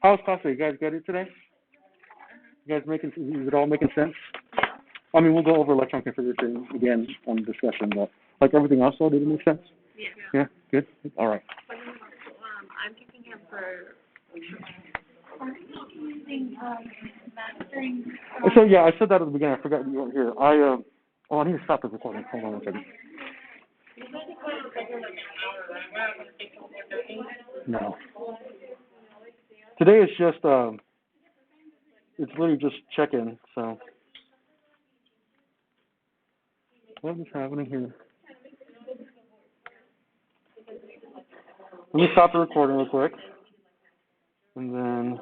how's class? You guys got it today? You guys is it all making sense? I mean, we'll go over electron configuration again on the discussion, but like everything else, did it make sense? Yeah. Yeah, good. All right. I'm picking him for. Using, mastering. So yeah, I said that at the beginning. I forgot you weren't here. I need to stop the recording. Hold on 1 second. No. Today is just it's literally just check-in. So what is happening here? Let me stop the recording real quick, and then.